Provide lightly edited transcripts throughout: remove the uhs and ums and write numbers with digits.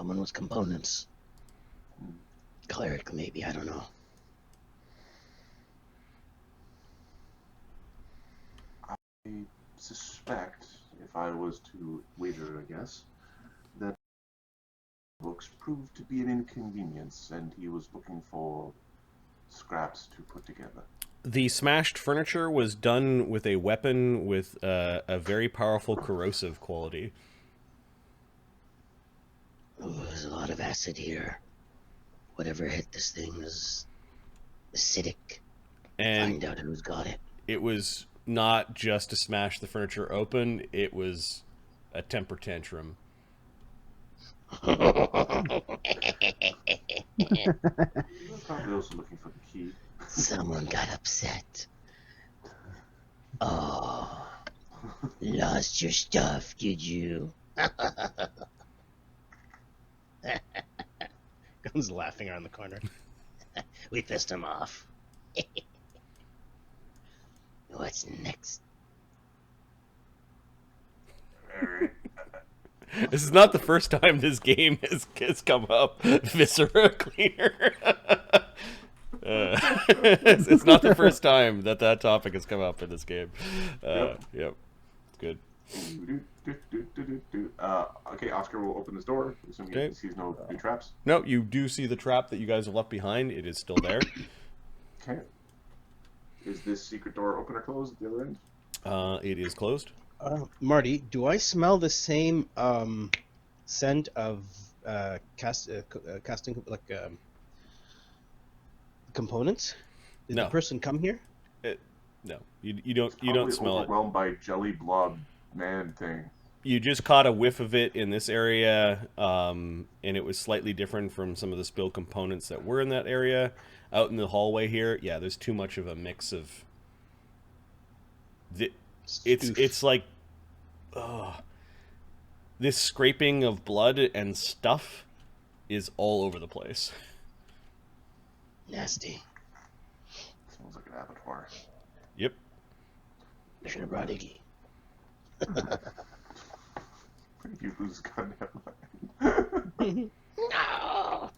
Someone with components. Cleric, maybe, I don't know. I suspect, if I was to wager, I guess, that books proved to be an inconvenience, and he was looking for scraps to put together. The smashed furniture was done with a weapon with a very powerful corrosive quality. Ooh, there's a lot of acid here. Whatever hit this thing is acidic. And Find out who's got it. it was not just to smash the furniture open, it was a temper tantrum. Probably also looking for the key. Someone got upset. Oh, lost your stuff, did you? Gun's laughing around the corner. We pissed him off. What's next? Alright. This is not the first time this game has come up. Viscera cleaner. It's not the first time that topic has come up in this game. Yep. Good. Okay, Oscar will open this door, assuming he sees no new traps. No, you do see the trap that you guys have left behind. It is still there. Okay. Is this secret door open or closed at the other end? It is closed. Marty, do I smell the same scent of casting components? Did No. the person come here? No, you don't smell it. Overwhelmed by jelly blob man thing. You just caught a whiff of it in this area, and it was slightly different from some of the spilled components that were in that area. Out in the hallway here, yeah, there's too much of a mix of. It's like, this scraping of blood and stuff is all over the place. Nasty. Smells like an abattoir. Yep. Should have brought Iggy. You lose gun headline. No!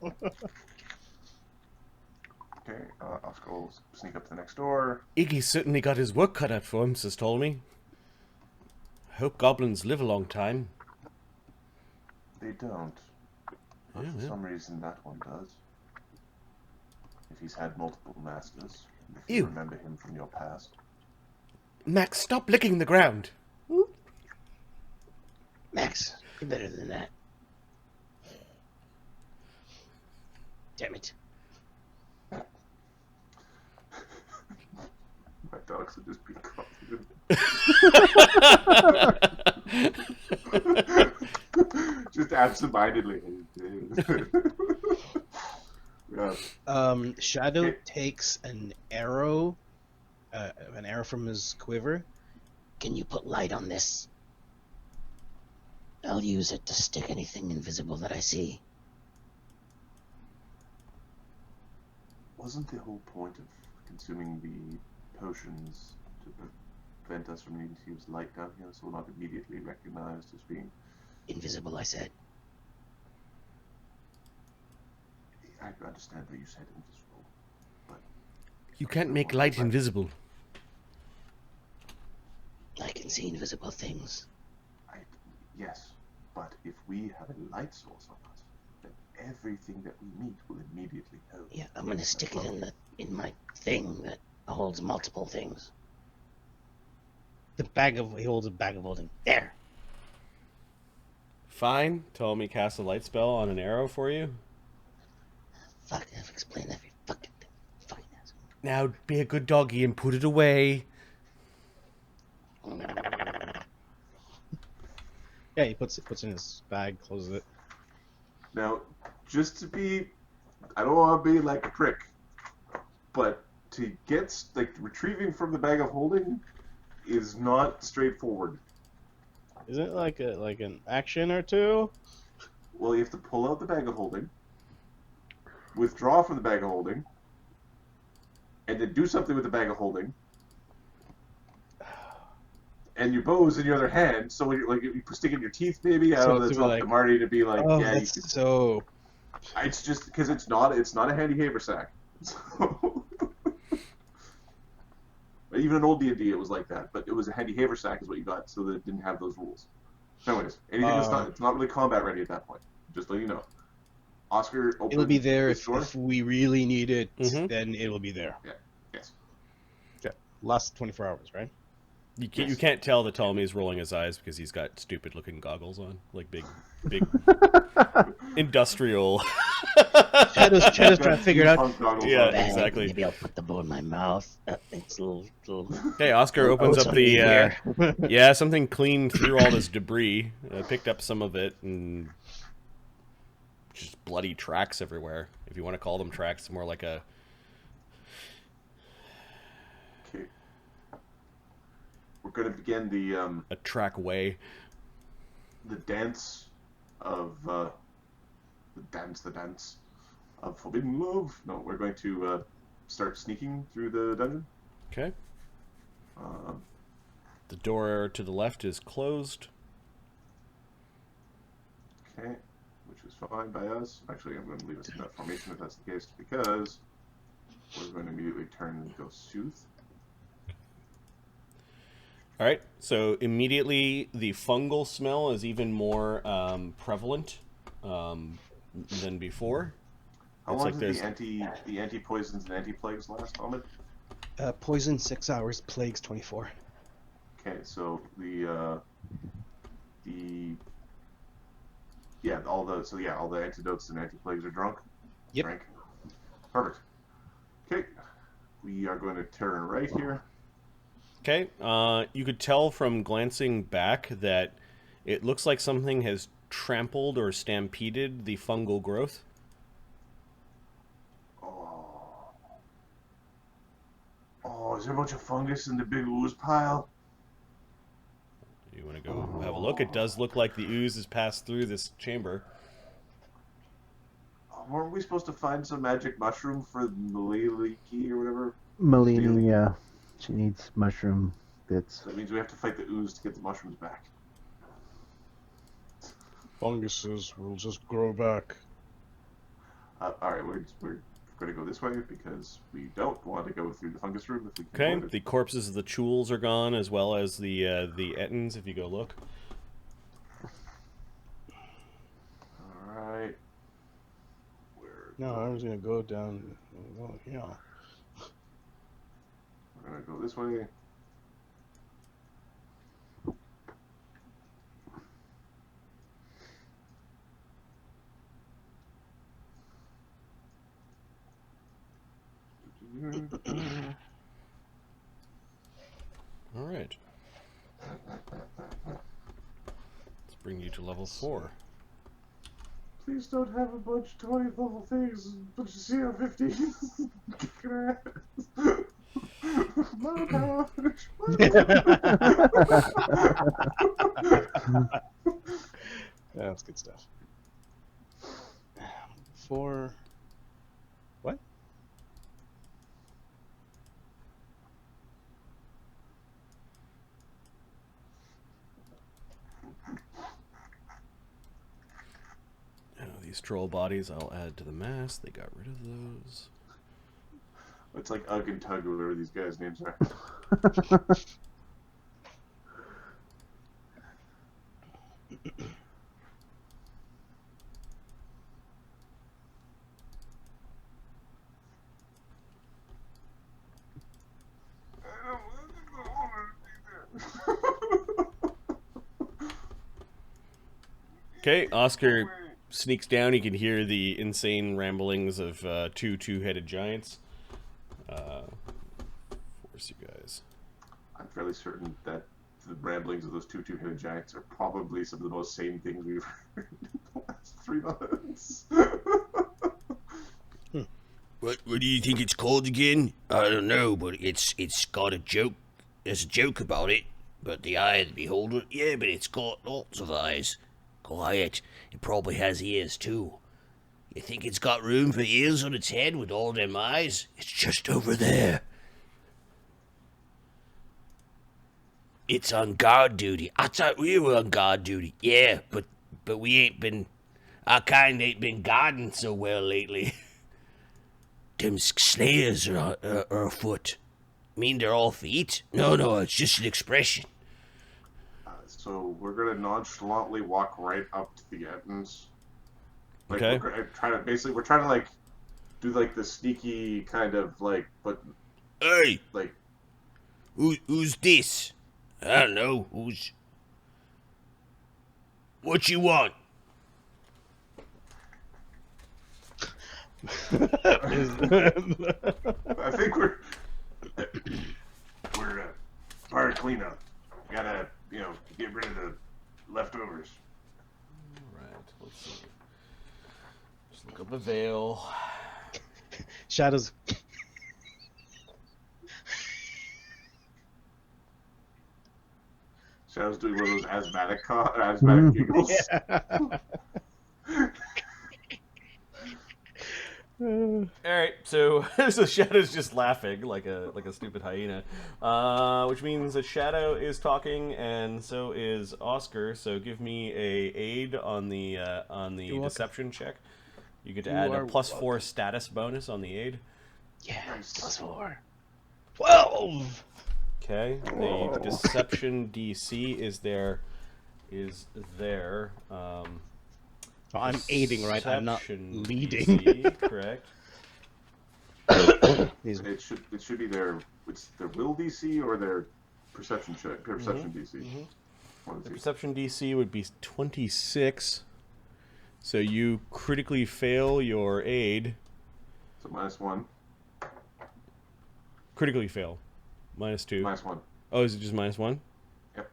Okay, Oscar will sneak up to the next door. Iggy certainly got his work cut out for him, Sis told me. Hope goblins live a long time. They don't. But for some reason that one does. If he's had multiple masters, if you remember him from your past. Max, stop licking the ground. Max, you're better than that. Damn it. My dogs would just be confident. Just absentmindedly. Yeah. Shadow takes an arrow from his quiver. Can you put light on this? I'll use it to stick anything invisible that I see. Wasn't the whole point of consuming the potions to prevent us from needing to use light down here, so we're not immediately recognized as being invisible, I said. I understand that you said invisible, but you can't make light invisible. I can see invisible things. Yes, but if we have a light source on us, then everything that we meet will immediately know. Yeah, I'm gonna stick it in my thing that holds multiple things. He holds a bag of holding. There. Fine. Ptolemy cast a light spell on an arrow for you. Fuck, I've explained every fucking thing. Fucking asshole. Now be a good doggy and put it away. Yeah, he puts it in his bag, closes it. Now, just to be, I don't want to be like a prick, but to get retrieving from the bag of holding is not straightforward. Isn't it like an action or two? Well, you have to pull out the bag of holding, withdraw from the bag of holding, and then do something with the bag of holding, and your bow's in your other hand. So when you're like you stick it in your teeth, maybe. I So don't know. to That's be up like, to Marty to be like, oh, yeah. that's so. It's just because it's not a handy haversack. So, even in old D&D, it was like that. But it was a handy haversack is what you got, so that it didn't have those rules. So anyways, anything that's not, it's not really combat ready at that point. Just let you know. Oscar, open It'll be there this door. if we really need it. Mhm. Then it will be there. Yeah. Yes. Okay. Last 24 hours, right? You can't tell that Ptolemy's rolling his eyes because he's got stupid looking goggles on, like big industrial. Shadow's trying to figure it out. Punk goggles Yeah, on. Bang, exactly. Maybe I'll put the bow in my mouth. It's a little. Hey, Oscar opens what's up up the here? yeah, something cleaned through all this debris, picked up some of it, and just bloody tracks everywhere. If you want to call them tracks, it's more like a Okay. We're going to begin a trackway. the dance of the dance of forbidden love. No, we're going to start sneaking through the dungeon. Okay. Um, The door to the left is closed. okay, which is fine by us. Actually, I'm going to leave us in that formation if that's the case, because we're going to immediately turn and go soothe. All right. So immediately the fungal smell is even more prevalent than before. How It's long like did there's- the anti poisons and anti plagues last, Ahmed? Poison 6 hours, plagues 24. Okay, so all the antidotes and anti plagues are drunk. Yep. Drank. Perfect. Okay, we are going to turn right here. Okay. You could tell from glancing back that it looks like something has trampled or stampeded the fungal growth. Oh, is there a bunch of fungus in the big ooze pile? You want to go have a look? It does look like the ooze has passed through this chamber. Weren't we supposed to find some magic mushroom for Maliki or whatever? Malini, yeah. She needs mushroom bits. So that means we have to fight the ooze to get the mushrooms back. Funguses will just grow back. Alright, we're going to go this way because we don't want to go through the fungus room if we can Okay. avoid it. The corpses of the Chules are gone, as well as the Ettins, if you go look. Alright. No, I was gonna go down. Oh, yeah. We're going to go this way. All right. Let's bring you to level 4. Please don't have a bunch of 20 level things, but you see how 15 kicking our ass. My power. Yeah, that's good stuff. 4. What? Now, these troll bodies I'll add to the mass. They got rid of those. It's like Ugg and Tug, or whatever these guys' names are. Okay, Oscar sneaks down. You can hear the insane ramblings of two two-headed giants. Force you guys. I'm fairly certain that the ramblings of those two-headed giants are probably some of the most sane things we've heard in the last 3 months. What do you think it's called again? I don't know, but it's got a joke. There's a joke about it. But the eye of the beholder, yeah, but it's got lots of eyes. Quiet. It probably has ears too. You think it's got room for ears on its head with all them eyes? It's just over there. It's on guard duty. I thought we were on guard duty. Yeah, but we ain't been... Our kind ain't been guarding so well lately. Them slayers are afoot. Mean they're all feet? No, it's just an expression. So we're gonna nonchalantly walk right up to the entrance. Like, Okay. We're trying to like do like the sneaky kind of like, but Hey, like, who's this? I don't know. Who's... What you want? I think we're part of cleanup. Gotta get rid of the leftovers. Alright, let's see. Just look up a veil. Shadows. Shadow's doing one of those asthmatic giggles. Alright, so Shadow's just laughing like a stupid hyena. Which means that Shadow is talking and so is Oscar, so give me a aid on the deception check. You get to add a +4 status bonus on the aid. Yeah, +4. 12! Okay, the deception DC is there. Oh, I'm aiding, right? I'm not Deception leading. DC, correct. It should be their will DC or their perception check. Perception DC. One of The the two. perception DC would be 26. So you critically fail your aid. So -1. Critically fail. -2. -1. Oh, is it just -1? Yep.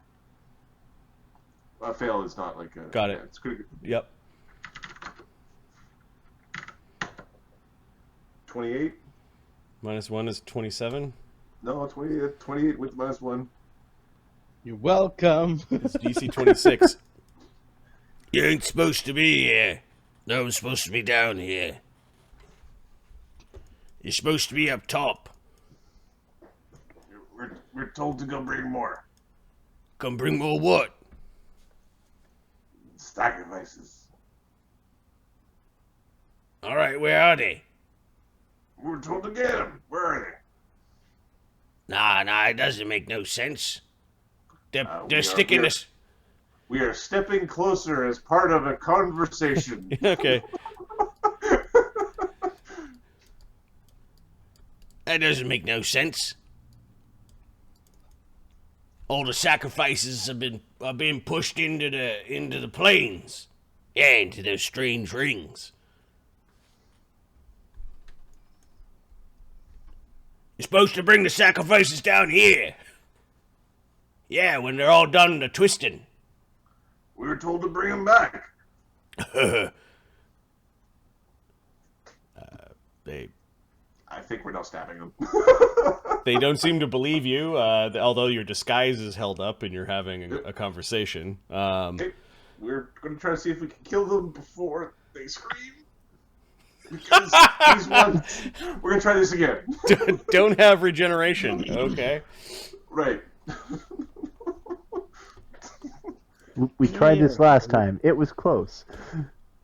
A fail is not like a. Got it. Yeah, it's critical. Yep. 28. -1 is 27. No, 28 with -1. You're welcome. It's DC 26. You ain't supposed to be here. No one's supposed to be down here. You're supposed to be up top. We're told to go bring more Come bring more what? sacrifices. All right, where are they? We're told to get them. Where are Nah, it doesn't make no sense. They're we are- sticking we are- this... they? We are stepping closer as part of a conversation. Okay. That doesn't make no sense. All the sacrifices are being pushed into the plains. Yeah, into those strange rings. You're supposed to bring the sacrifices down here. Yeah, when they're all done the twisting. We were told to bring them back. They I think we're now stabbing them. they don't seem to believe you, although your disguise is held up and you're having a conversation. Okay, we're going to try to see if we can kill them before they scream. Because these ones, we're going to try this again. Don't have regeneration. Okay. Right. We tried this last time. It was close.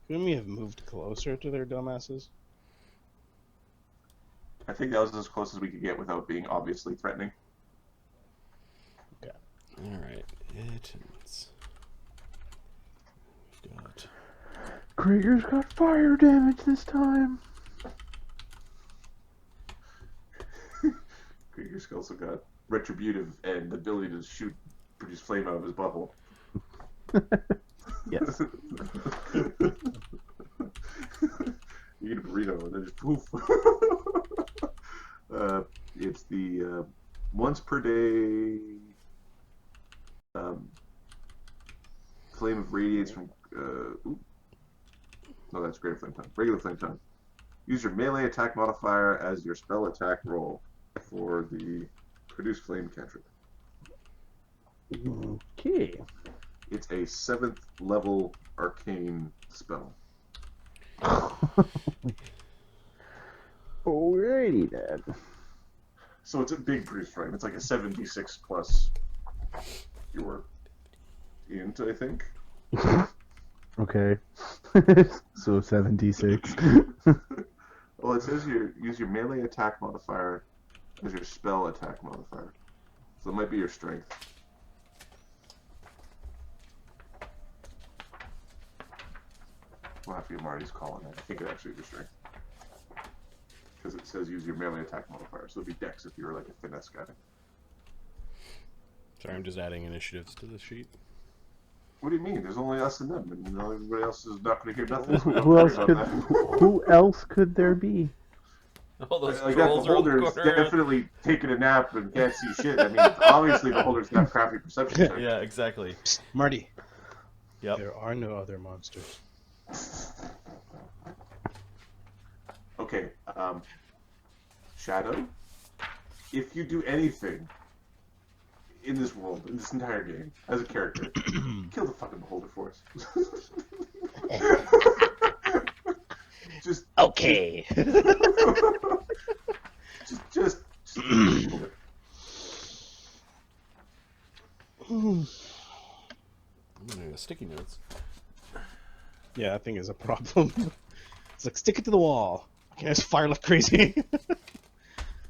Couldn't we have moved closer to their dumbasses? I think that was as close as we could get without being obviously threatening. All right. We've got Krieger's got fire damage this time. Krieger's also got retributive and the ability to produce flame out of his butthole. Yes. You get a burrito and then just poof. It's the once per day flame of radiates from. No, that's greater flame time. Regular flame time. Use your melee attack modifier as your spell attack roll for the produce flame cantrip. Okay. It's a 7th level arcane spell. Alrighty then. So it's a big produce flame. It's like a 76 plus. your int, I think. Okay. So 76. Well, it says you use your melee attack modifier as your spell attack modifier. So it might be your strength. We'll have to get Marty's call on that. I think it actually is your strength. Because it says use your melee attack modifier. So it'd be dex if you were like a finesse guy. Sorry, I'm just adding initiatives to the sheet. What do you mean? There's only us and them, and everybody else is not going to hear nothing. So we don't Who worry else about could? that. Who else could there be? All those Like that trolls are on the beholder's corner. definitely taking a nap and can't see shit. I mean, obviously beholders have crappy perception. Check. Yeah, exactly. Psst, Marty. Yep. There are no other monsters. Okay, Shadow, if you do anything in this world, in this entire game, as a character, kill the fucking beholder for us. just Okay. just I'm gonna sticky notes. Yeah, that thing is a problem. It's like, stick it to the wall. Can't just fire like crazy.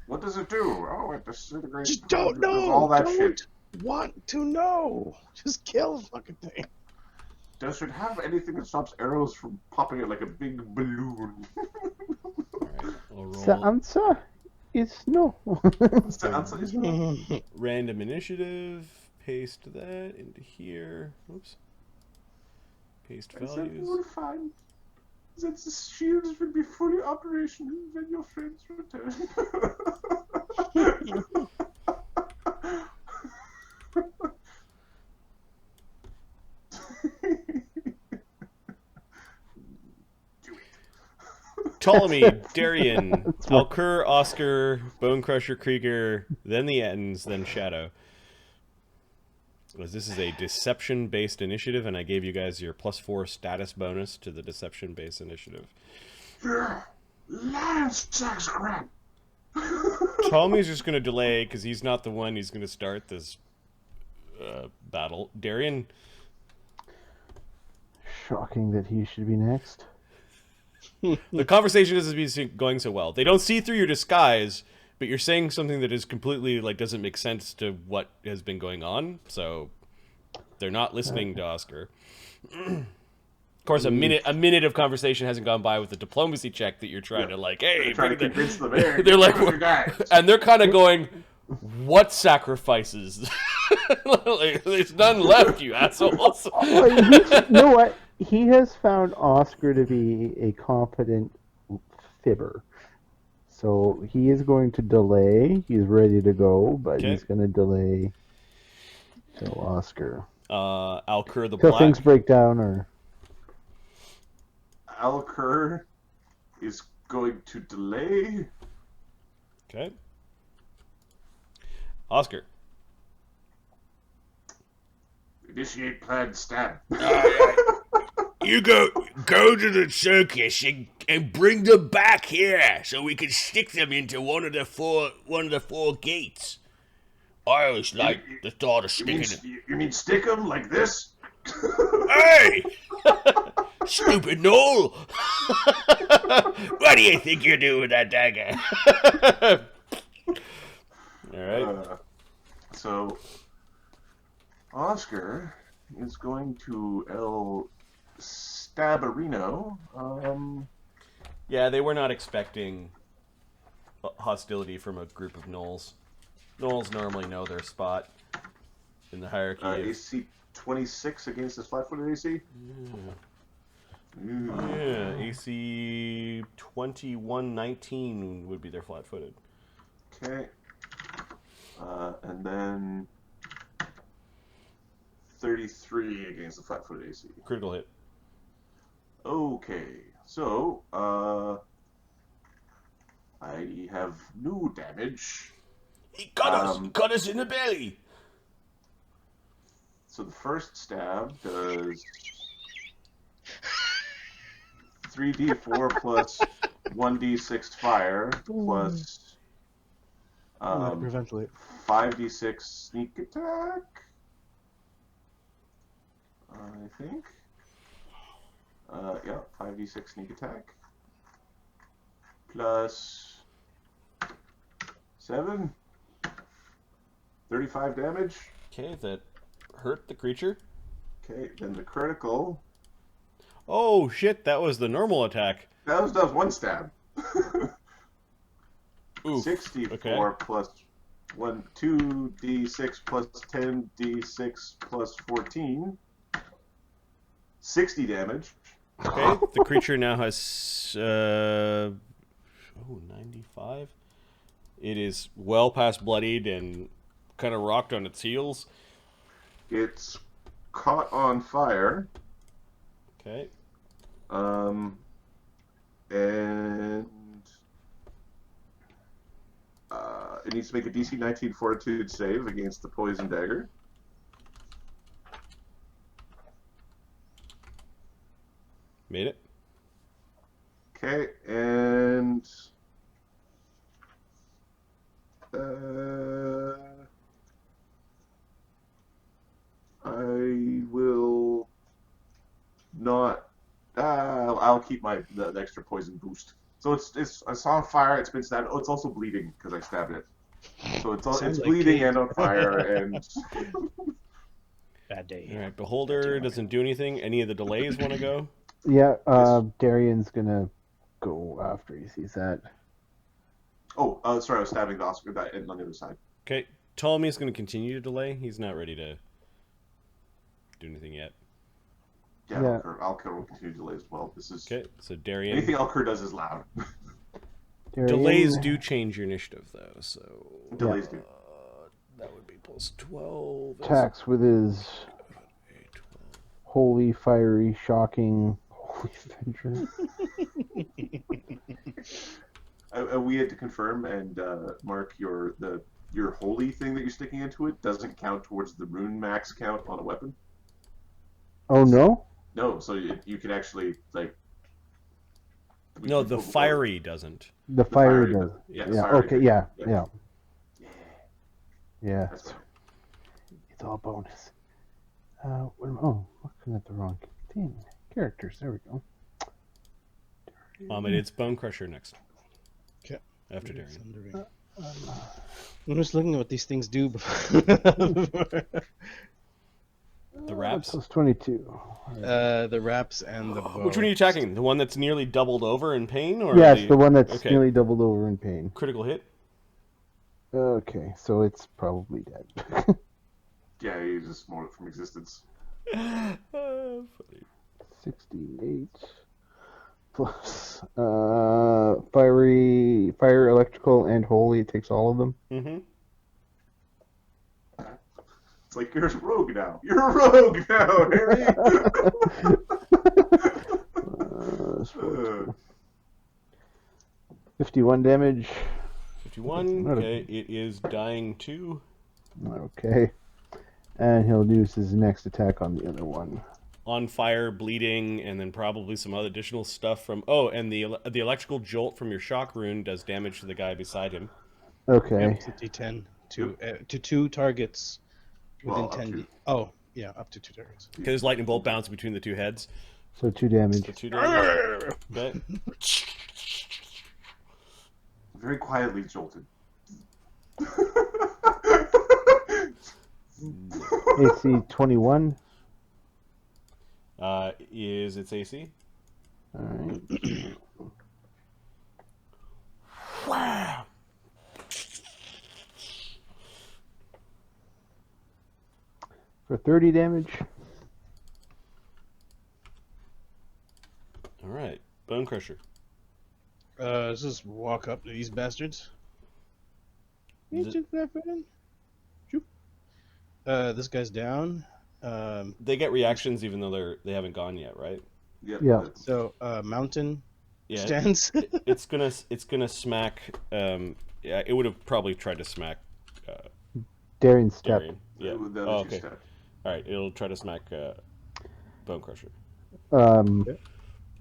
What does it do? Oh, it disintegrates. Just don't know. All that don't shit. want to know. Just kill the fucking thing. Does it have anything that stops arrows from popping out like a big balloon? Alright, I'll roll The answer is no. The answer is no. random initiative, paste that into here. Oops. Paste I said values. you will find that the shields will be fully operational when your friends return. Ptolemy, Darien, Alkur, Oscar, Bonecrusher, Krieger, then the Ettins, then Shadow. As this is a deception-based initiative, and I gave you guys your +4 status bonus to the deception-based initiative. Lance sacks crap. Ptolemy's just going to delay because he's not the one who's going to start this battle. Darien, Shocking that he should be next. the conversation doesn't be going so well. They don't see through your disguise, but you're saying something that is completely doesn't make sense to what has been going on. So they're not listening to Oscar. Of course, a minute of conversation hasn't gone by with the diplomacy check that you're trying to hey, Trying to convince them. Hey, they're like, your guy. and they're kind of going, what sacrifices? There's none left, you assholes. You know what? He has found Oscar to be a competent fibber. So he is going to delay. He's ready to go, but Okay. he's going to delay till Oscar. Alkur the Till Black. things break down, or Alkur is going to delay. Okay. Oscar. Initiate planned stab. You go to the circus and bring them back here so we can stick them into one of the four gates. I always like the thought of sticking them. You mean stick them like this? Hey! Stupid Noel! What do you think you're doing with that dagger? All right. So, Oscar is going to El Stabarino. Yeah, they were not expecting hostility from a group of gnolls. Gnolls normally know their spot in the hierarchy. AC 26 against his flat-footed AC. Yeah, AC 21-19 would be their flat-footed. Okay. And then 33 against the flat-footed AC. Critical hit. Okay, so I have new damage. He cut us in the belly. So the first stab does 3d4 plus 1d6 fire plus Hyperventilate. 5d6 sneak attack I think. Yeah, 5d6 sneak attack. Plus 7. 35 damage. Okay, that hurt the creature. Okay, then the critical. Oh shit, that was the normal attack. That was one stab. Oof. 64 Okay. plus 2d6 plus 10d6 plus 14. 60 damage. Okay, the creature now has 95. It is well past bloodied and kind of rocked on its heels. It's caught on fire. Okay. And it needs to make a DC 19 Fortitude save against the poison dagger. Made it. Okay, and I will not. I'll keep the extra poison boost. So it's on fire. It's been stabbed. Oh, it's also bleeding because I stabbed it. So it's Sounds like bleeding Kate. and on fire and. Bad day. All right, Beholder doesn't do anything. Any of the delays want to go? Yeah, Darian's gonna go after he sees that. Oh, sorry, I was stabbing the Oscar that on the other side. Okay, Ptolemy's going to continue to delay. He's not ready to do anything yet. Yeah, Yeah. Alkur will continue to delay as well. This is Okay, so Darian. anything Alkur does is loud. Darian, Delays do change your initiative, though, so Delays do. that would be plus 12. attacks with his holy, fiery, shocking, holy vengeance. We had to confirm, and Mark, your holy thing that you're sticking into it doesn't count towards the rune max count on a weapon. Oh no! No, so you can actually like. No, the fiery doesn't. The fiery fiery does. yeah, Yeah. fiery Okay. does. Yeah. Yeah. Yeah. That's right. It's all bonus. Looking at the wrong thing. Characters. There we go. And it's Bone Crusher next. Okay. After Darian. I'm just looking at what these things do before. The wraps? Plus 22. The wraps and the bow. Which one are you attacking? The one that's nearly doubled over in pain? Or Yes, the one that's okay. nearly doubled over in pain. Critical hit? Okay, so it's probably dead. Yeah, you just smote it from existence. Funny. 68 plus fire, electrical, and holy. It takes all of them. Mm-hmm. It's like you're a rogue now. You're a rogue now, Harry. 51 damage. 51. Okay, it is dying too. Okay. And he'll use his next attack on the other one. On fire, bleeding, and then probably some other additional stuff from... Oh, and the electrical jolt from your shock rune does damage to the guy beside him. Okay. Yep, it's a D10 to 2 targets within Well, up 10. to. Oh, yeah, up to 2 targets. Okay, there's lightning bolt bouncing between the two heads. So 2 damage. So 2 damage. Okay. Very quietly jolted. AC 21. Is its AC? Alright. Wow. For 30 damage. Alright. Bone Crusher. Let's just walk up to these bastards. Is it- This guy's down. They get reactions even though they haven't gone yet, right? Yep, Yeah. that's- So mountain Yeah. stance. It's gonna smack. Yeah, it would have probably tried to smack Darian step. Darian. Yeah. that was your okay. step. All right. It'll try to smack Bone Crusher.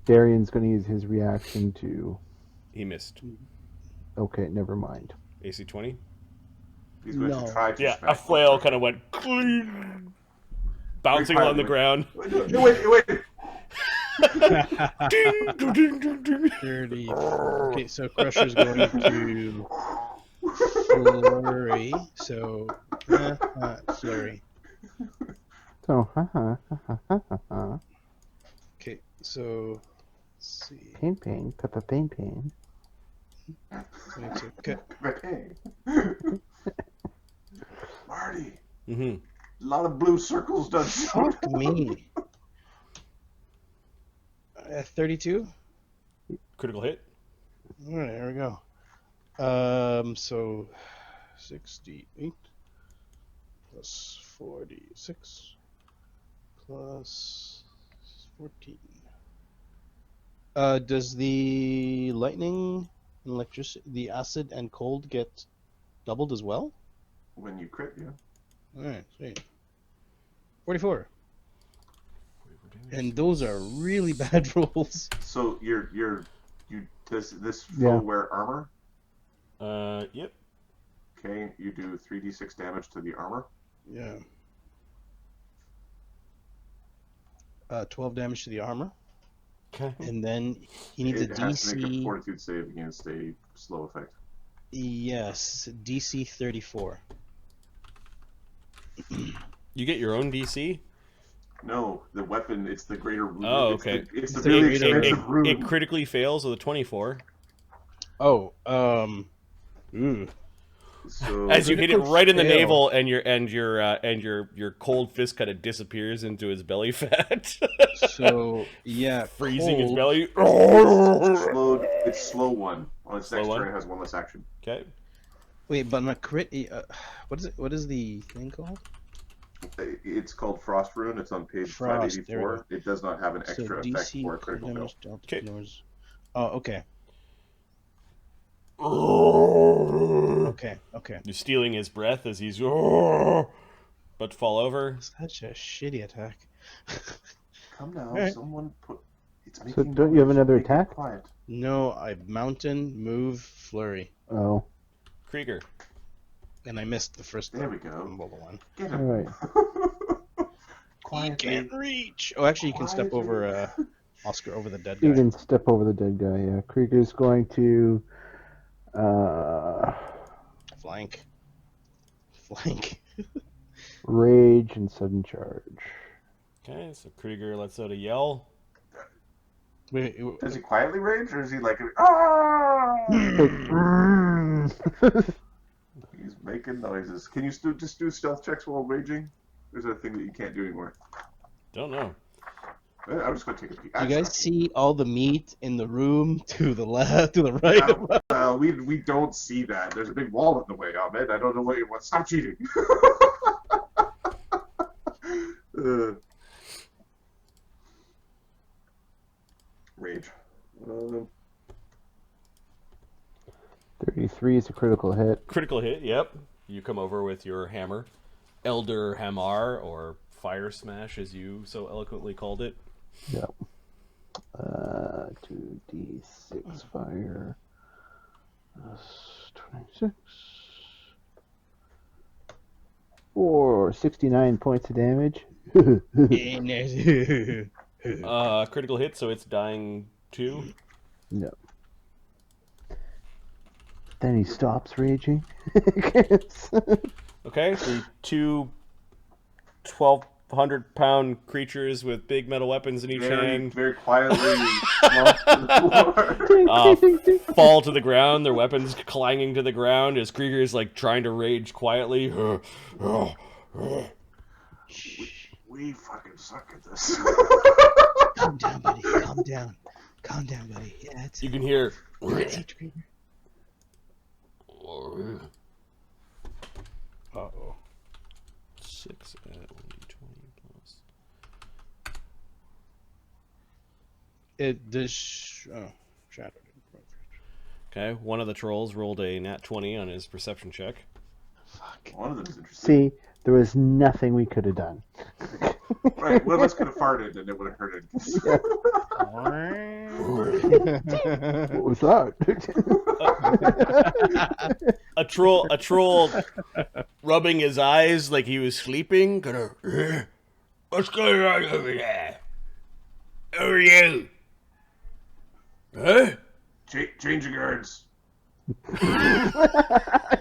Darian's going to use his reaction to... He missed. Okay, never mind. AC 20. He's going No. to try to Yeah. smack A flail kind of went. Cling. bouncing on the ground. Wait. 30. Okay, so Crusher's going to flurry. So, flurry. So, Okay, so let's see. pain, pepper, pain. 22. Okay. Marty. Mm-hmm. A lot of blue circles done. Fuck me. 32. Critical hit. All right, there we go. So 68 plus 46 plus 14. Does the lightning, electricity, the acid and cold get doubled as well? When you crit, yeah. All right, sweet. 44. And those are really bad rolls. So you does this foe Yeah. wear armor? Yep. Okay, you do 3d6 damage to the armor. Yeah. 12 damage to the armor. Okay. And then he needs It a has to make a DC. fortitude save against a slow effect. Yes, DC 34. You get your own DC? No, the weapon, it's the greater rune. Oh, It's okay. It's the So really it- expensive rune. It critically fails with a 24. Oh, So As you hit it right in the fail. navel, and your cold fist kind of disappears into his belly fat, So yeah, freezing his cold. belly. it's slow one. On its Slow next one? turn, it has one less action. Okay. Wait, but my crit. What is it? What is the thing called? It's called Frost Rune. It's on page Frost, there we 584. It does not have an extra So effect DC for a critical fail. damage delta Okay. damage. Oh, okay. Okay. You're stealing his breath as he's about to fall over. Such a shitty attack. Come now, Alright. someone put. It's So making don't you have noise. another Make it attack? Quiet. No, I mountain move flurry, Oh, Krieger. and I missed the first. There we go. Level one. Get all him. right. He Quietly. can't reach. Oh, actually, you can step Quietly. over Oscar over the dead You guy. can step over the dead guy. Yeah, Krieger's going to. Flank. Rage and sudden charge. Okay, so Krieger lets out a yell. Wait, Does he quietly rage, or is he like, ah? He's making noises. Can you just do stealth checks while raging? There's a thing that you can't do anymore. Don't know. I'm just gonna take a peek. you guys see all the meat in the room to the left, to the right? We don't see that. There's a big wall in the way, Ahmed. I don't know what you want. Stop cheating. Rage. 33 is a critical hit. Critical hit, yep. You come over with your hammer. Elder Hamar, or Fire Smash, as you so eloquently called it. Yep. 2d6 fire. 26. For 69 points of damage. Critical hit, so it's dying 2. No. Then he stops raging. Okay, so 2 1,200-pound creatures with big metal weapons in each hand Very quietly slump to the floor. fall to the ground, their weapons clanging to the ground as Krieger is like trying to rage quietly. We fucking suck at this. Calm down, buddy. Calm down. Calm down, buddy. Yeah, it's You can hear. Uh-oh. 6 at 1d20 plus. It does. Shadow. Okay, one of the trolls rolled a nat 20 on his perception check. Fuck. One of them is interesting. See, there was nothing we could have done. Right, one of us could have farted and it would have hurted. What was that? A troll rubbing his eyes like he was sleeping, kind of What's going on over there? Who are you? Huh? Change your guards.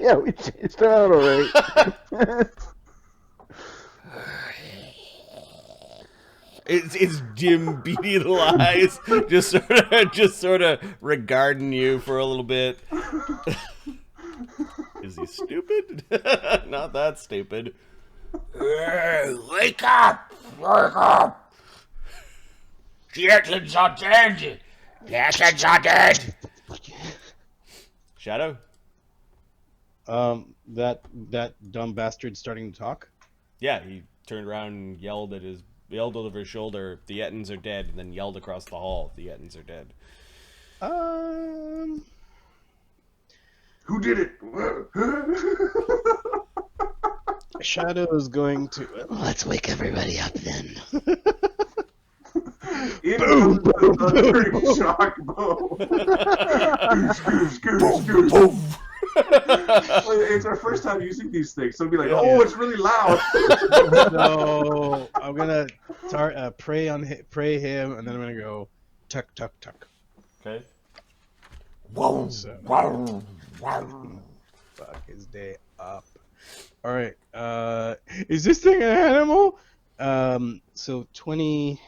Yeah, we changed it out alright. It's dim, beady little eyes, just sort of regarding you for a little bit. Is he stupid? Not that stupid. Wake up! Wake up! The Etlins are dead! The Etlins are dead! Shadow? That dumb bastard starting to talk. Yeah, he turned around and yelled over his shoulder, "The Ettins are dead," and then yelled across the hall, "The Ettins are dead." Who did it? Shadow is going to. Let's wake everybody up then. In comes the thundering shock bow. Scoosh. It's our first time using these things, so it'll be like, oh, it's really loud. So I'm gonna pray him, and then I'm gonna go tuck tuck tuck. Okay. So, fuck his day up. All right. Is this thing an animal? So 20.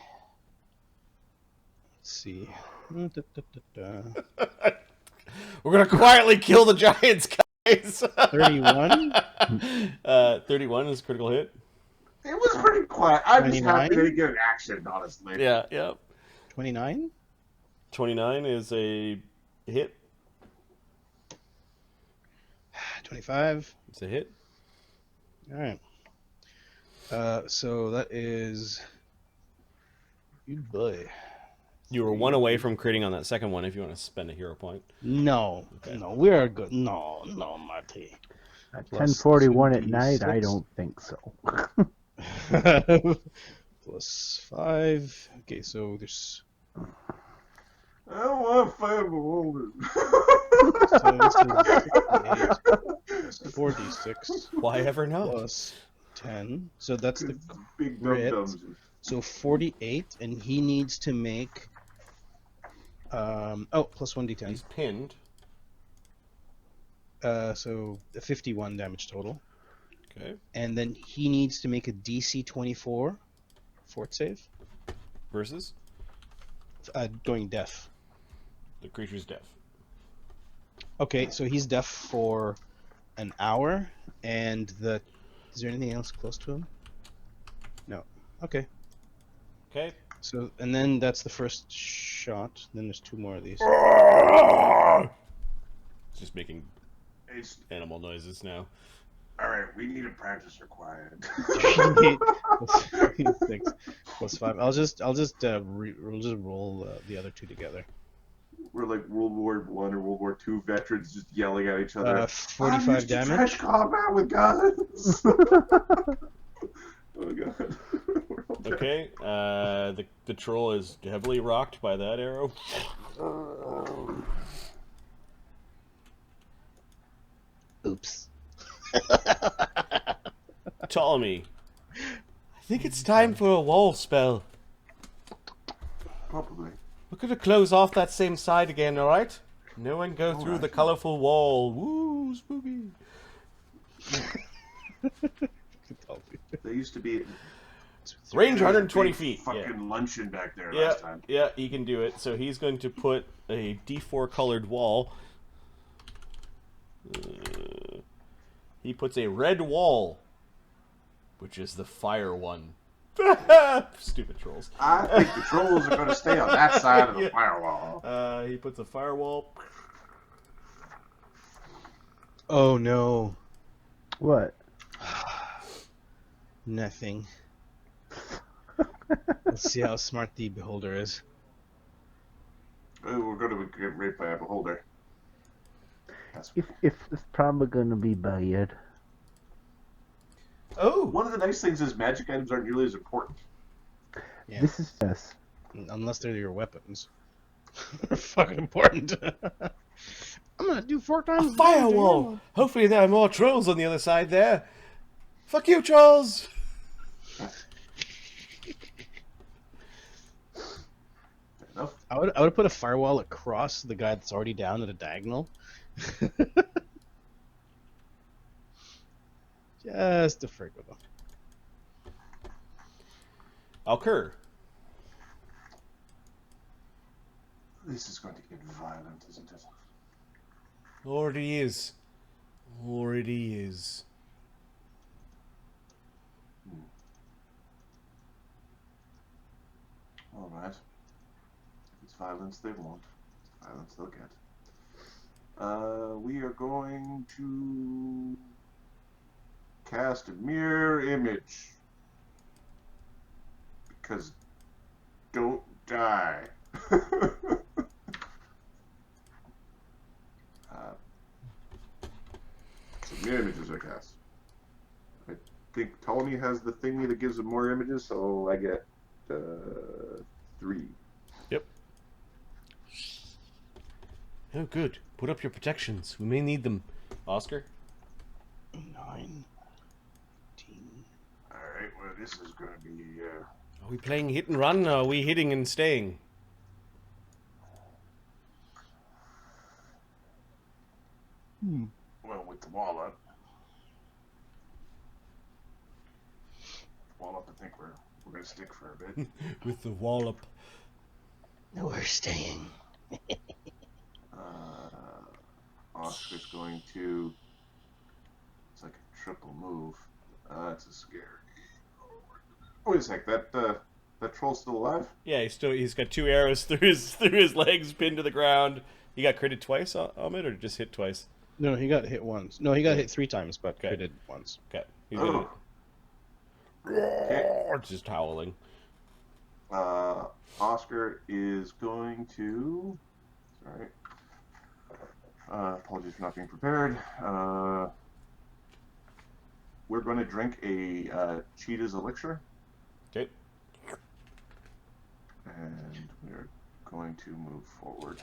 Let's see. We're gonna quietly kill the giants, guys. 31. 31 is a critical hit. It was pretty quiet. I'm just happy 29? they get an action, honestly. Yeah. 29. 29 is a hit. 25. It's a hit. All right. So that is. Good boy. You were one away from critting on that second one if you want to spend a hero point. No, Okay. no, we are good. No, Marty. At Plus 10:41 at night, 2d6. I don't think so. Plus 5. Okay, so there's. I don't want to fight a beholder. So this is 4d6 Why ever not? plus 10. So that's the Big crit. dum-dums. So 48, and he needs to make. Plus 1d10. He's pinned. So 51 damage total. Okay. And then he needs to make a DC 24 fort save. Versus Going deaf. the creature's deaf. Okay, so he's deaf for an hour, and is there anything else close to him? No. Okay. Okay. So, and then that's the first shot. Then there's 2 more of these. It's just making It's, animal noises now. all right, we need a practice required. 6 plus 5. We'll just roll the other 2 together. We're like World War I or World War II veterans just yelling at each other. 45 I'm used to damage. trench combat with guns. Oh god. We're all dead. Okay. The troll is heavily rocked by that arrow. Oops. Ptolemy, I think it's time for a wall spell. Probably. We're gonna close off that same side again, alright? No one go through Alright. the colorful wall. Woo, spooky. They used to be Range there was a 120 big feet. Fucking luncheon back there Yeah, last time. yeah, he can do it. So he's going to put a D4 colored wall. He puts a red wall, which is the fire one. Stupid trolls. I think the trolls are going to stay on that side of the firewall. He puts a firewall. Oh no. What? Nothing. Let's see how smart the beholder is. Oh, we're going to get raped by a beholder. That's If it's probably gonna be bad. Oh! one of the nice things is magic items aren't nearly as important. Yeah. This is yes. Unless they're your weapons. They're fucking important. I'm gonna do 4 times. A firewall! Hopefully there are more trolls on the other side there. Fuck you, trolls! enough. I would put a firewall across the guy that's already down at a diagonal. Just to frick with him. Alkur. This is going to get violent, isn't it? Already is. Already is. All right. If it's violence they want, it's violence they'll get. We are going to cast a mirror image. Because don't die. So mirror images are cast. I think Ptolemy has the thingy that gives him more images, so I get 3. Yep. Oh, good. Put up your protections. We may need them. Oscar? 9, 10. Alright, well, this is going to be. Are we playing hit and run, or are we hitting and staying? Well, with the wall up. I think we're going to stick for a bit. With the wallop. No, we're staying. Oscar's going to. It's like a triple move. It's a scary. Wait a sec. That troll's still alive? Yeah, he's got 2 arrows through his legs, pinned to the ground. He got critted twice, Ahmed, or just hit twice? No, he got hit once. No, he got hit 3 times, but Okay. critted once. Okay. He's Oh. gonna just howling. Oscar is going to. Sorry. Apologies for not being prepared. We're going to drink a cheetah's elixir. Okay. And we're going to move forward.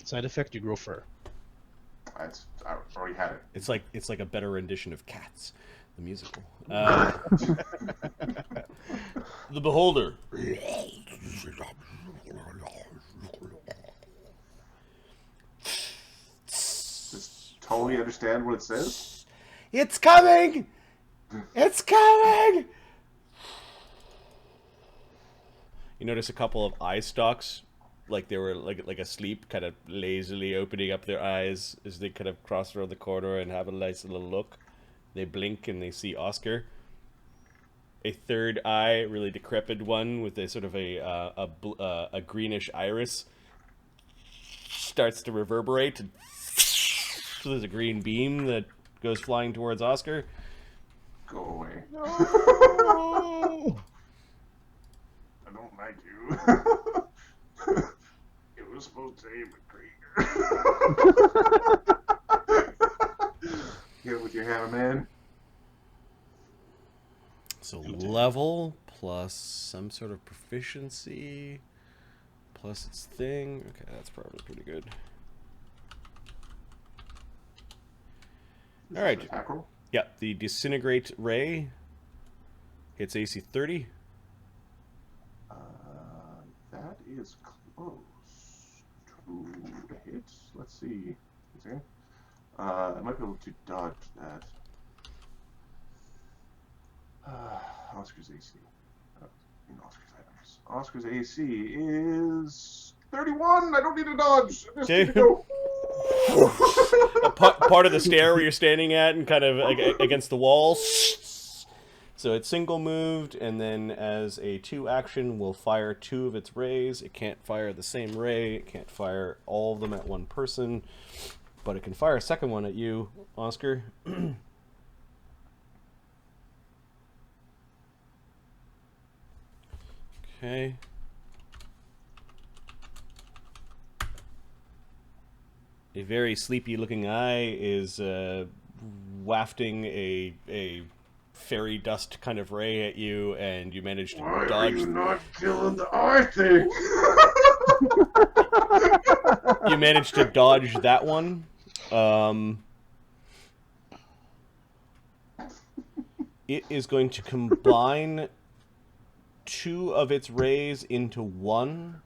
Side effect: you grow fur. I already had it. It's like a better rendition of Cats, the musical. The Beholder. Does Tony understand what it says? It's coming! It's coming! You notice a couple of eye stalks, like they were like asleep, kind of lazily opening up their eyes as they kind of cross around the corner and have a nice little look. They blink and they see Oscar. A third eye, really decrepit one with a sort of a greenish iris, starts to reverberate. And so there's a green beam that goes flying towards Oscar. Go away. No. I don't like you. It was supposed to aim at Krieger. Get it with your hammer, man. So level plus some sort of proficiency plus its thing. Okay, that's probably pretty good. All right. Attack roll? Yeah, the disintegrate ray hits AC 30. That is close to hit. Let's see. I might be able to dodge that. Oscar's AC. In Oscar's items. Oscar's AC is 31. I don't need to dodge. I just need to go. Part of the stair where you're standing at and kind of against the wall. So it's single moved, and then as a 2 action, will fire 2 of its rays. It can't fire the same ray. It can't fire all of them at one person, but it can fire a second one at you, Oscar. Okay. A very sleepy-looking eye is wafting a fairy dust kind of ray at you, and you manage to Why are dodge. you not killing the eye thing? You manage to dodge that one. it is going to combine 2 of its rays into 1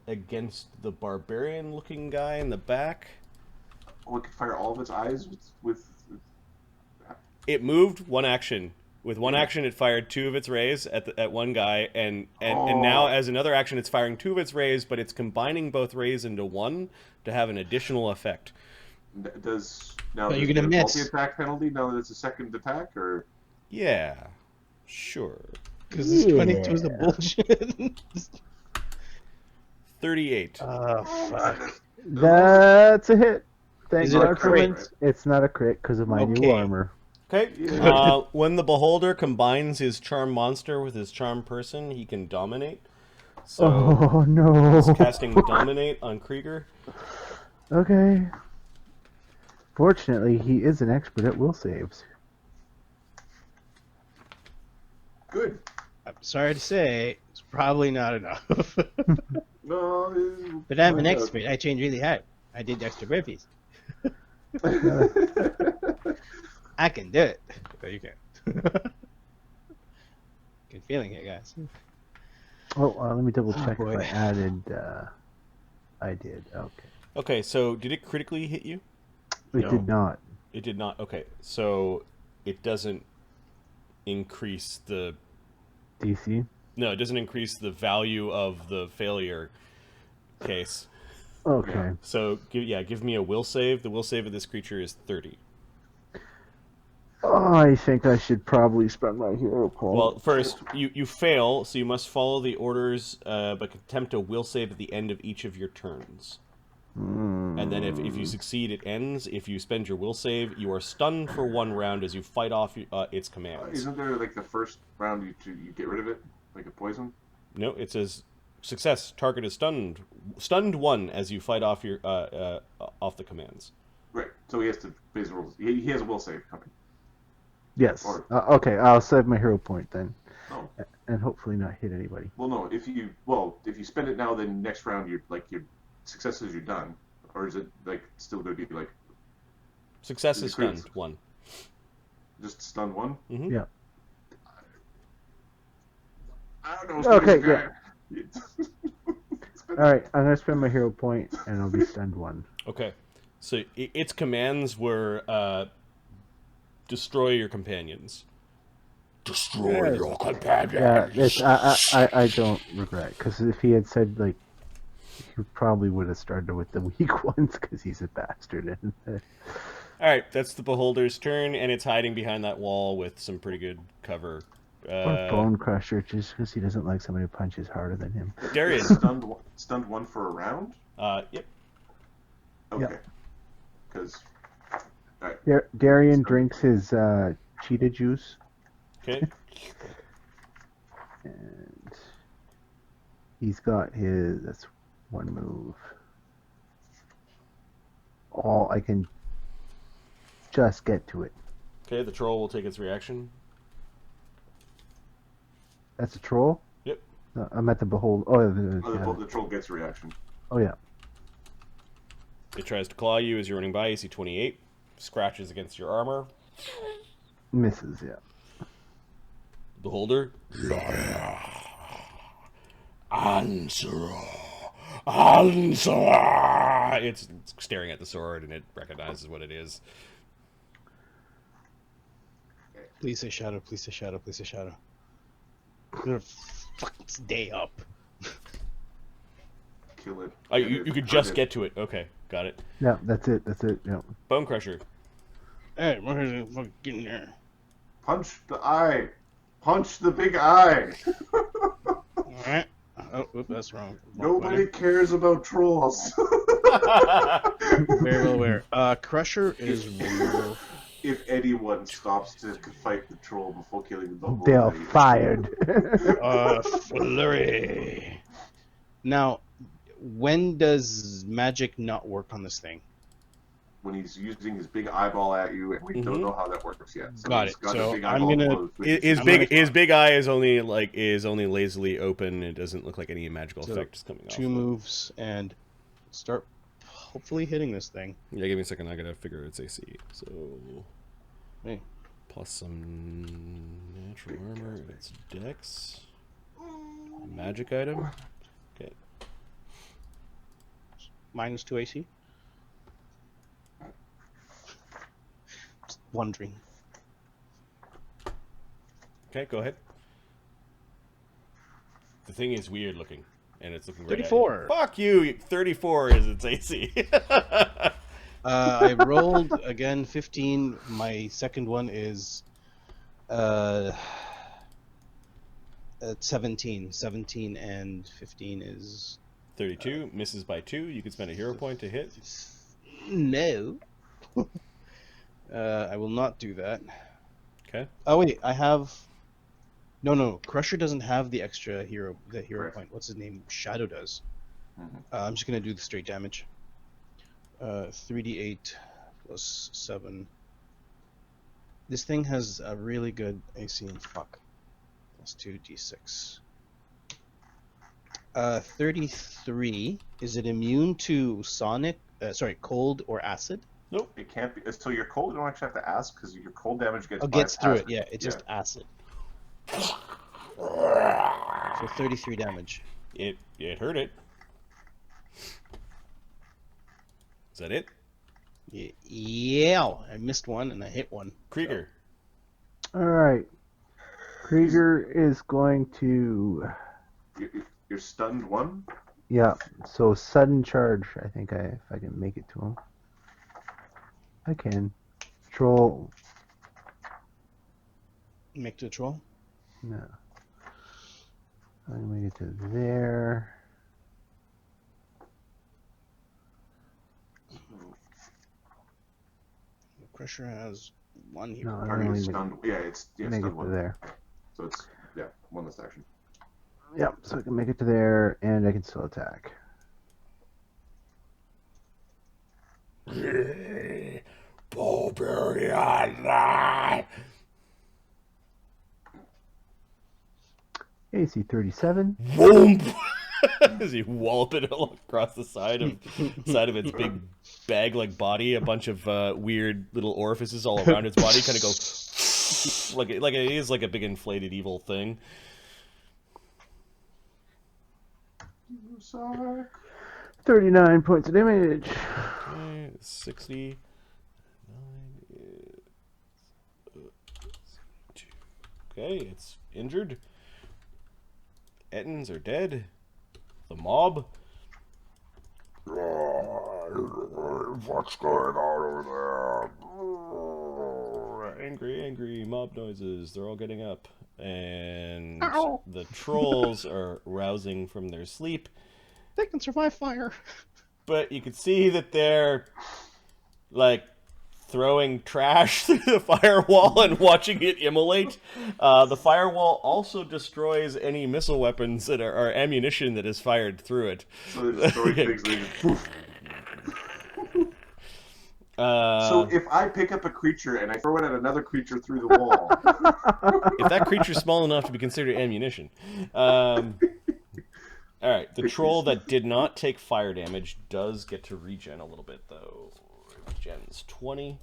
against the barbarian-looking guy in the back. Oh, it can fire all of its eyes with... It moved 1 action. With 1 action, it fired 2 of its rays at one guy, and now as another action, it's firing 2 of its rays, but it's combining both rays into 1 to have an additional effect. Does But you're gonna miss. Multi-attack penalty now that it's a second attack, or? Yeah, sure. Because this 22 is a bullshit. 38. Oh, fuck. That's a hit. Thank Is it a God for crit? it. It's not a crit because of my new Okay. armor. Okay. Yeah. When the beholder combines his charm monster with his charm person, he can dominate. So Oh no! he's casting dominate on Krieger. Okay. Fortunately, he is an expert at will saves. Good. I'm sorry to say, it's probably not enough. No. But I'm an expert. I trained really hard. I did extra burpees. I can do it. Oh, you can't. Good feeling here, guys. Oh, let me double check boy. if I added. I did. Okay. Okay, so did it critically hit you? It did not. It did not. Okay, so it doesn't increase the... DC. No, it doesn't increase the value of the failure case. Okay. So, give me a will save. The will save of this creature is 30. Oh, I think I should probably spend my hero point. Well, first, you fail, so you must follow the orders, but attempt a will save at the end of each of your turns. And then if you succeed, it ends. If you spend your will save, you are stunned for 1 round as you fight off its commands. Isn't there like the first round you get rid of it, like a poison? No, it says success. Target is stunned. Stunned 1 as you fight off your off the commands. Right. So he has to base rules. He has a will save coming. Yes. Or- Okay, I'll save my hero point then, Oh. and hopefully not hit anybody. Well, no. If you spend it now, then next round your successes you're done, or is it like still going to be like Success Is is it critical? stunned 1. just stun 1? Mm-hmm. Yeah. I don't know. Okay, yeah. All right, I'm gonna spend my hero point, and I'll be stunned 1. Okay. So its commands were destroy your companions. Destroy your companion. Yeah, I don't regret, because if he had said like, he probably would have started with the weak ones, because he's a bastard. And All right, that's the beholder's turn, and it's hiding behind that wall with some pretty good cover. or Bone Crusher, just because he doesn't like somebody who punches harder than him. Darian. Stunned 1 for a round. Yep. Okay. Because. Darian drinks his cheetah juice, Okay. and he's got his. That's 1 move. I can just get to it. Okay, the troll will take its reaction. That's a troll? Yep. No, I'm at the behold. The troll gets a reaction. Oh yeah. It tries to claw you as you're running by. AC 28. Scratches against your armor. Misses, yeah. Beholder. Answer. Answer. It's staring at the sword, and it recognizes what it is. Please say shadow, please say shadow, please say shadow. I'm gonna fuck this day up. Kill it. Oh, you could just get to it. Okay, got it. Yeah, that's it. Yeah. Bone Crusher. Hey, we're gonna fucking get in there. Punch the eye. Punch the big eye. Alright. Oh, oop, that's wrong. Nobody cares about trolls. Very well aware. Crusher is real. If anyone stops to fight the troll before killing the whole They're party. fired. Flurry. Now, when does magic not work on this thing? When he's using his big eyeball at you, and we don't know how that works yet. So Got he's it. got So a big I'm eyeball gonna- closed, which His is- big eye is only lazily open. It doesn't look like any magical So, effect is coming off. 2 moves and start hopefully hitting this thing. Yeah, give me a second. I gotta figure its AC. So, Hey. Plus some natural armor. It's dex. Magic item. Okay. -2 AC. Just wondering. Okay, go ahead. The thing is weird looking, and it's looking right 34. at you. Fuck you! 34 is its AC. I rolled again 15. My second one is at 17. 17 and 15 is 32 misses by 2. You can spend a hero point to hit. no. I will not do that. Okay. Oh wait, I have. No. Crusher doesn't have the extra hero Correct. point. What's his name? Shadow does. Mhm. I'm just gonna do the straight damage. 3d8 plus 7. This thing has a really good AC and fuck. Plus 2d6. 33. Is it immune to cold or acid? Nope. It can't be. So your cold, you don't actually have to ask because your cold damage gets. Oh, gets through bypassed. it. Yeah, it's just acid. So 33 damage. It hurt it. Is that it? Yeah, I missed one and I hit one. Krieger. All right. Krieger is going to. You're stunned one. Yeah. So sudden charge. I think if I can make it to him. I can. Troll. Make to a troll. No. I can make it to there. Crusher has one No, hero. I Target only is make, stunned. Yeah, it's make it stunned to one. there. So it's one less action. Yep. So I can make it to there, and I can still attack. AC 37. Boom! As you wallop it all across the side of its big bag-like body, a bunch of weird little orifices all around its body, kind of go like it is like a big inflated evil thing. Sorry. 39 points of damage. Okay, 60. Okay, it's injured. Ettins are dead. The mob. What's going on over there? Angry mob noises. They're all getting up. And the trolls are rousing from their sleep. They can survive fire. But you can see that they're, like, throwing trash through the firewall and watching it immolate. The firewall also destroys any missile weapons that are ammunition that is fired through it. So they destroy things. They just poof. So if I pick up a creature and I throw it at another creature through the wall, if that creature's small enough to be considered ammunition. All right, the troll that did not take fire damage does get to regen a little bit, though. Regen's 20.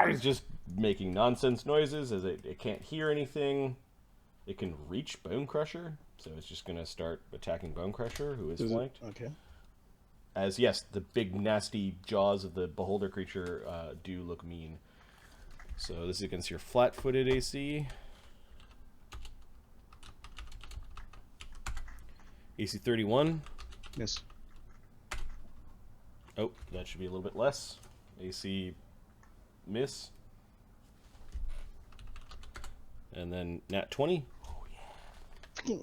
It's just making nonsense noises as it can't hear anything. It can reach Bone Crusher, so it's just going to start attacking Bone Crusher, who is flanked. Okay. As, yes, the big nasty jaws of the beholder creature do look mean. So this is against your flat-footed AC. AC 31. Miss. Oh, that should be a little bit less. AC miss. And then nat 20.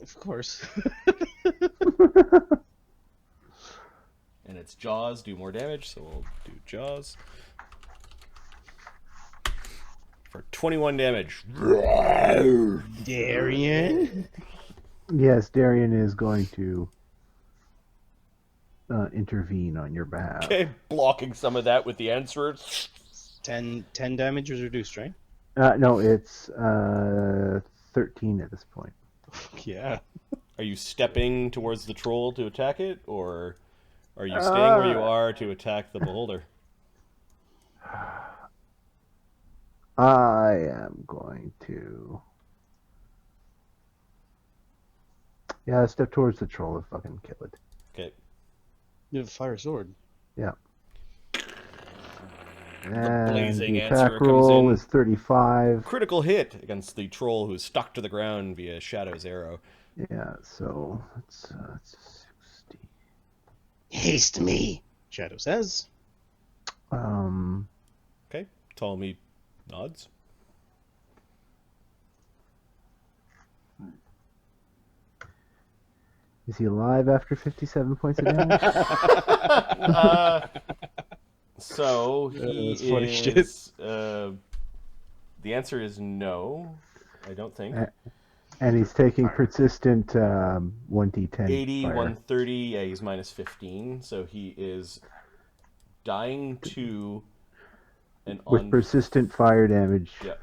Of course. And its jaws do more damage, so we'll do jaws. For 21 damage. Darian. Yes, Darian is going to intervene on your behalf. Okay, blocking some of that with the answer. 10 damage is reduced, right? No, it's 13 at this point. Yeah. Are you stepping towards the troll to attack it, or Are you staying where you are to attack the beholder? I am going to. Yeah, step towards the troll and fucking kill it. Okay. You have a fire sword. Yeah. The And blazing the answer attack comes roll in. is 35. Critical hit against the troll who's stuck to the ground via Shadow's arrow. Yeah, so it's 60. Haste me, Shadow says. Okay. Ptolemy nods. Is he alive after 57 points of damage? So he That's funny shit. is. The answer is no. I don't think. And he's taking persistent 1d10 80, fire. 130. Yeah, he's minus 15. So he is dying to an With persistent fire damage. Yep.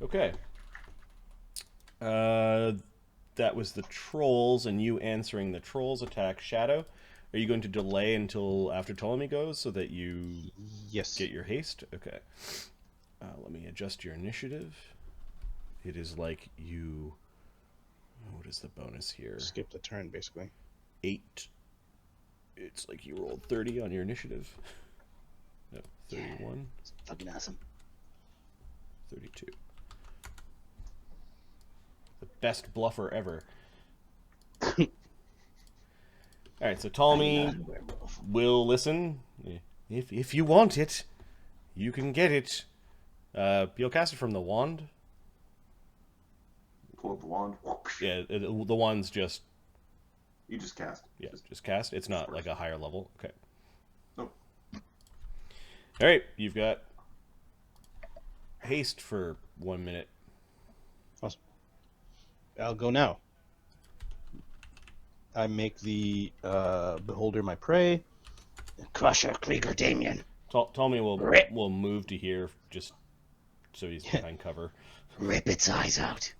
Okay. That was the trolls, and you answering the trolls attack. Shadow, are you going to delay until after Ptolemy goes so that you Yes. get your haste? Okay. Let me adjust your initiative. It is like you... What is the bonus here? Skip the turn, basically. 8. It's like you rolled 30 on your initiative. No, 31. It's fucking awesome. 32. The best bluffer ever. Alright, so Ptolemy will listen. If you want it, you can get it. You'll cast it from the wand. Pull up the wand. Yeah, the wand's just... You just cast. Yeah, just cast. It's not like a higher level. Okay. Nope. Alright, you've got haste for 1 minute. Awesome. I'll go now. I make the beholder my prey. Crusher, Krieger, Damien. Ptolemy will move to here just so he's behind cover. Rip its eyes out.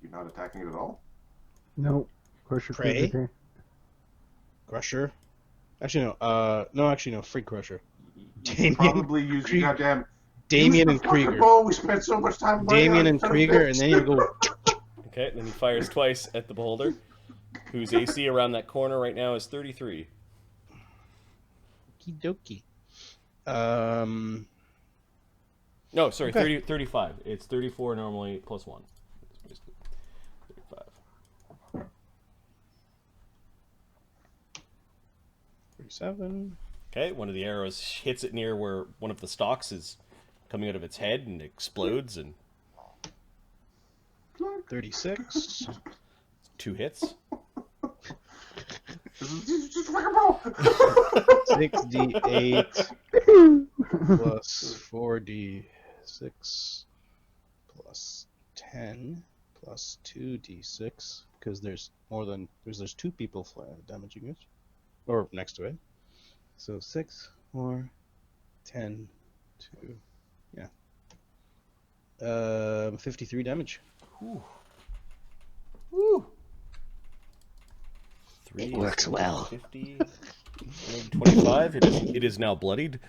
You're not attacking it at all? No. Crusher. Prey? Crusher. Crusher. Actually, no. Free Crusher. You probably use your goddamn... Damien use and the fucking Krieger. bow. We spent so much time... Damien and Krieger, and then you go... Okay, then he fires twice at the beholder, whose AC around that corner right now is 33. Okie dokie. No, sorry, Okay. 35. It's 34 normally plus 1. It's basically 35. 37. Okay, one of the arrows hits it near where one of the stalks is coming out of its head and explodes, and 36. 2 hits. Just fucking bow! 6d8 plus 4d6 plus 10 plus 2d6 because there's there's 2 people damaging it or next to it. So 6 more 10 2 53 damage. Whew. Woo. It works well. 50, 25. It is now bloodied.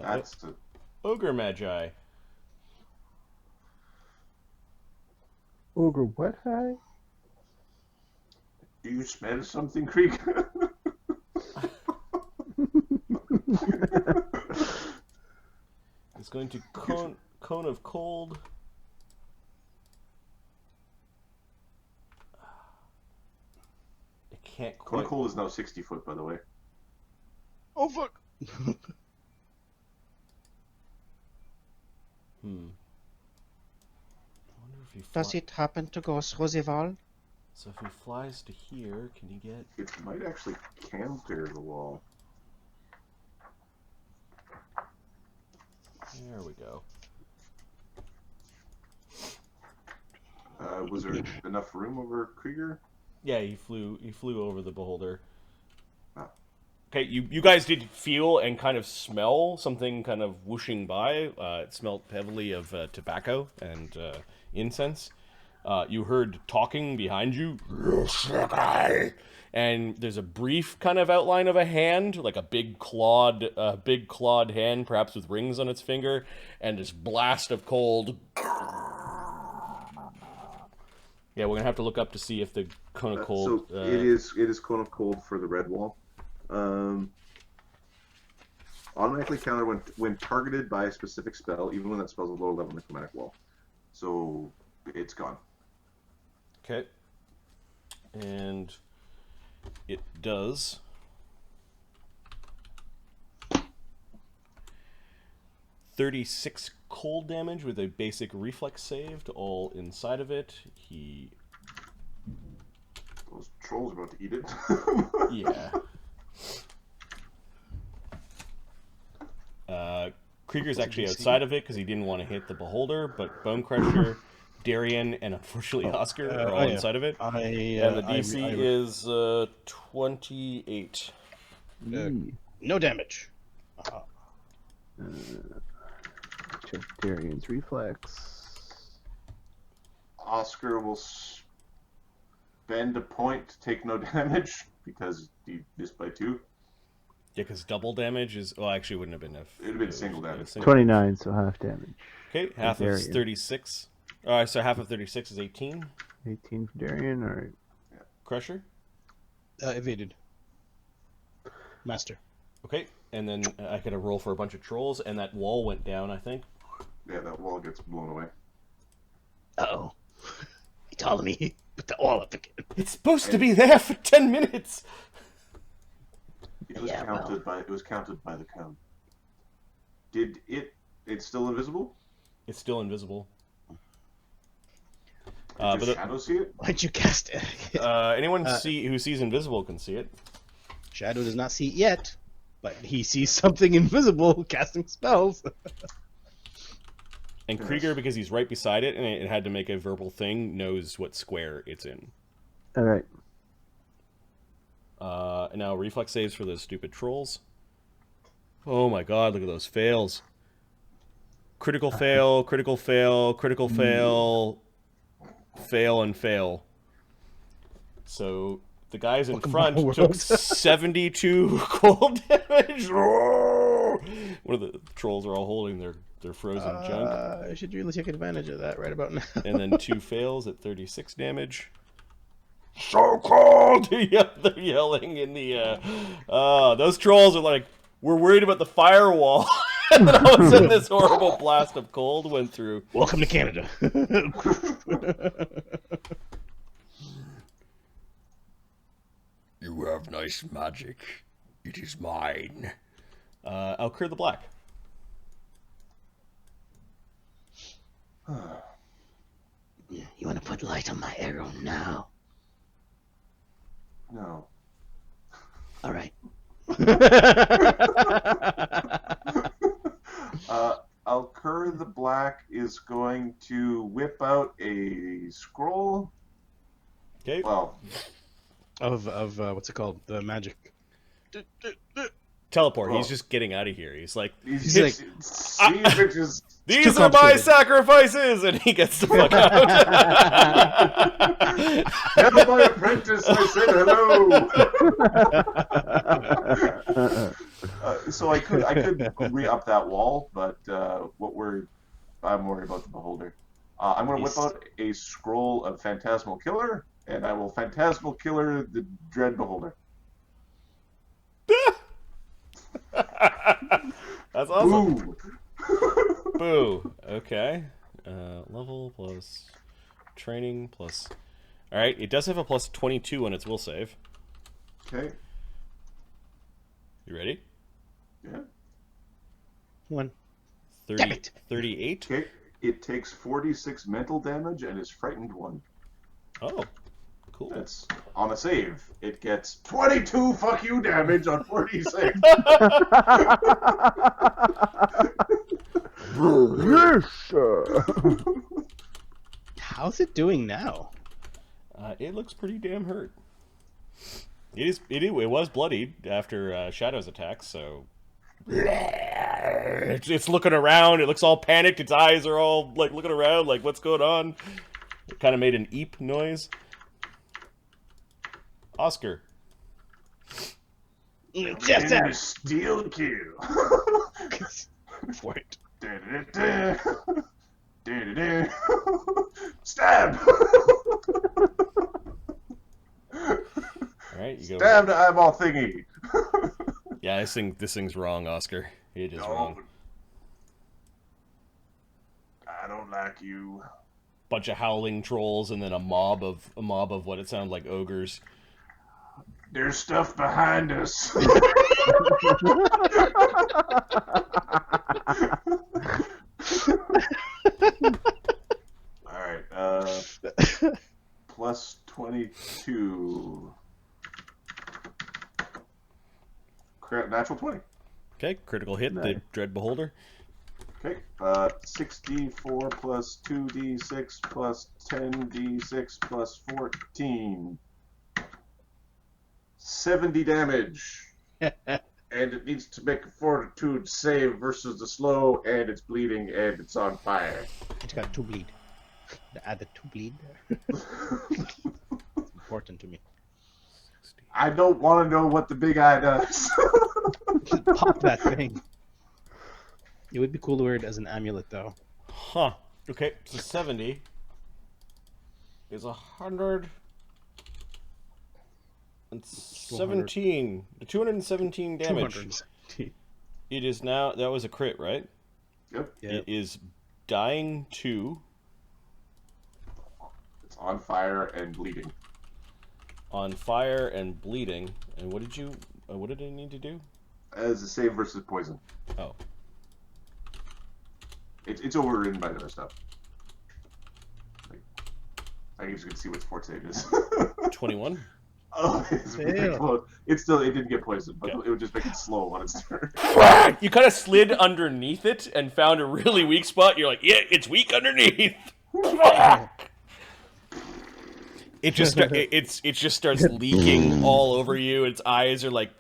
That's the... Ogre Magi. Ogre what high? Do you smell something, Krieger? It's going to cone of cold. It can't Cone quite. of Cold is now 60 foot, by the way. Oh fuck. I wonder if he Does it happen to go through the wall? So if he flies to here, can he get? It might actually can clear the wall. There we go. Was there enough room over Krieger? Yeah, he flew over the beholder. Ah. Okay, you guys did feel and kind of smell something kind of whooshing by. It smelled heavily of tobacco and incense. You heard talking behind you. And there's a brief kind of outline of a hand, like a big clawed hand, perhaps with rings on its finger, and this blast of cold. Yeah, we're gonna have to look up to see if the cone of cold. So it is cone of cold for the red wall. Automatically counter when targeted by a specific spell, even when that spell's a lower level necromantic wall. So it's gone. Okay. And it does 36 cold damage with a basic reflex save to all inside of it. Those trolls are about to eat it. Yeah. Krieger's actually outside of it because he didn't want to hit the beholder, but Bone Crusher, Darian, and unfortunately Oscar are all inside of it. And the DC is 28. No damage. Check Darian's reflex. Oscar will spend a point to take no damage because he missed by 2. Yeah, because double damage is... Well, actually, it wouldn't have been enough. It would have been single damage. 29, so half damage. Okay, half of 36. Alright, so half of 36 is 18. 18 for Darian, alright. Crusher? Evaded. Master. Okay, and then I get a roll for a bunch of trolls, and that wall went down, I think. Yeah, that wall gets blown away. Uh-oh. He told me put the wall up again. It's supposed to be there for 10 minutes! It was counted by the count. Did it's still invisible? It's still invisible. Did your shadow see it? Why'd you cast it? Anyone who sees invisible can see it. Shadow does not see it yet, but he sees something invisible casting spells. And Krieger, because he's right beside it and it had to make a verbal thing, knows what square it's in. Alright. And now reflex saves for those stupid trolls. Oh my god, look at those fails. Critical fail, critical fail, critical fail, fail, and fail. So the guys in front took 72 cold damage. One of the trolls are all holding their frozen junk. I should really take advantage of that right about now. And then 2 fails at 36 damage. So cold! They're yelling in the... those trolls are like, we're worried about the firewall. And then all of a sudden this horrible blast of cold went through. Welcome to Canada. You have nice magic. It is mine. Alkur the Black. You want to put light on my arrow now? No. All right. Alkur the Black is going to whip out a scroll. Okay. Well, of what's it called? The magic. Teleport. Oh. He's just getting out of here. He's like, he's like, see if it just... these are my sacrifices! And he gets the fuck out. Hello, my apprentice, I said hello. So I could re-up that wall, but I'm worried about the beholder. I'm going to whip out a scroll of Phantasmal Killer, and I will Phantasmal Killer the Dread Beholder. That's awesome. Boo! Boo. Okay. Level plus training plus... Alright, it does have a plus 22 on its will save. Okay. You ready? Yeah. 1. 38? Okay. It takes 46 mental damage and is frightened 1. Oh, cool. That's on a save. It gets 22 fuck you damage on 46. Yes, sir. How's it doing now? It looks pretty damn hurt. It was bloodied after Shadow's attack, so it's looking around. It looks all panicked. Its eyes are all like looking around, like what's going on. It kind of made an eep noise. Oscar. Just In the steel kill. for it. Da-da-da-da. Da-da-da. Stab! All right, you go. Stab the eyeball thingy. Yeah, this thing's wrong, Oscar. It is wrong. I don't like you. Bunch of howling trolls and then a mob of what it sounded like ogres. There's stuff behind us. Alright, plus 22. Natural 20. Okay, critical hit, the Dread Beholder. Okay, 64 plus 2d6 plus 10d6 plus 14. 70 damage. And it needs to make a fortitude save versus the slow, and it's bleeding, and it's on fire. It's got 2 bleed. Add the 2 bleed. It's important to me. I don't want to know what the big eye does. Pop that thing. It would be cool to wear it as an amulet, though. Huh. Okay, so 70 is 117. 217 damage. 217. It is now. That was a crit, right? Yep. It is dying 2. It's on fire and bleeding. On fire and bleeding. And what did you? What did it need to do? As a save versus poison. Oh. It's overridden by the other stuff. I guess you can see what its fort save is. 21. Oh, it's really close. It didn't get poisoned, but it would just make it slow on its turn. You kind of slid underneath it and found a really weak spot. You're like, yeah, it's weak underneath. It just starts leaking all over you. Its eyes are like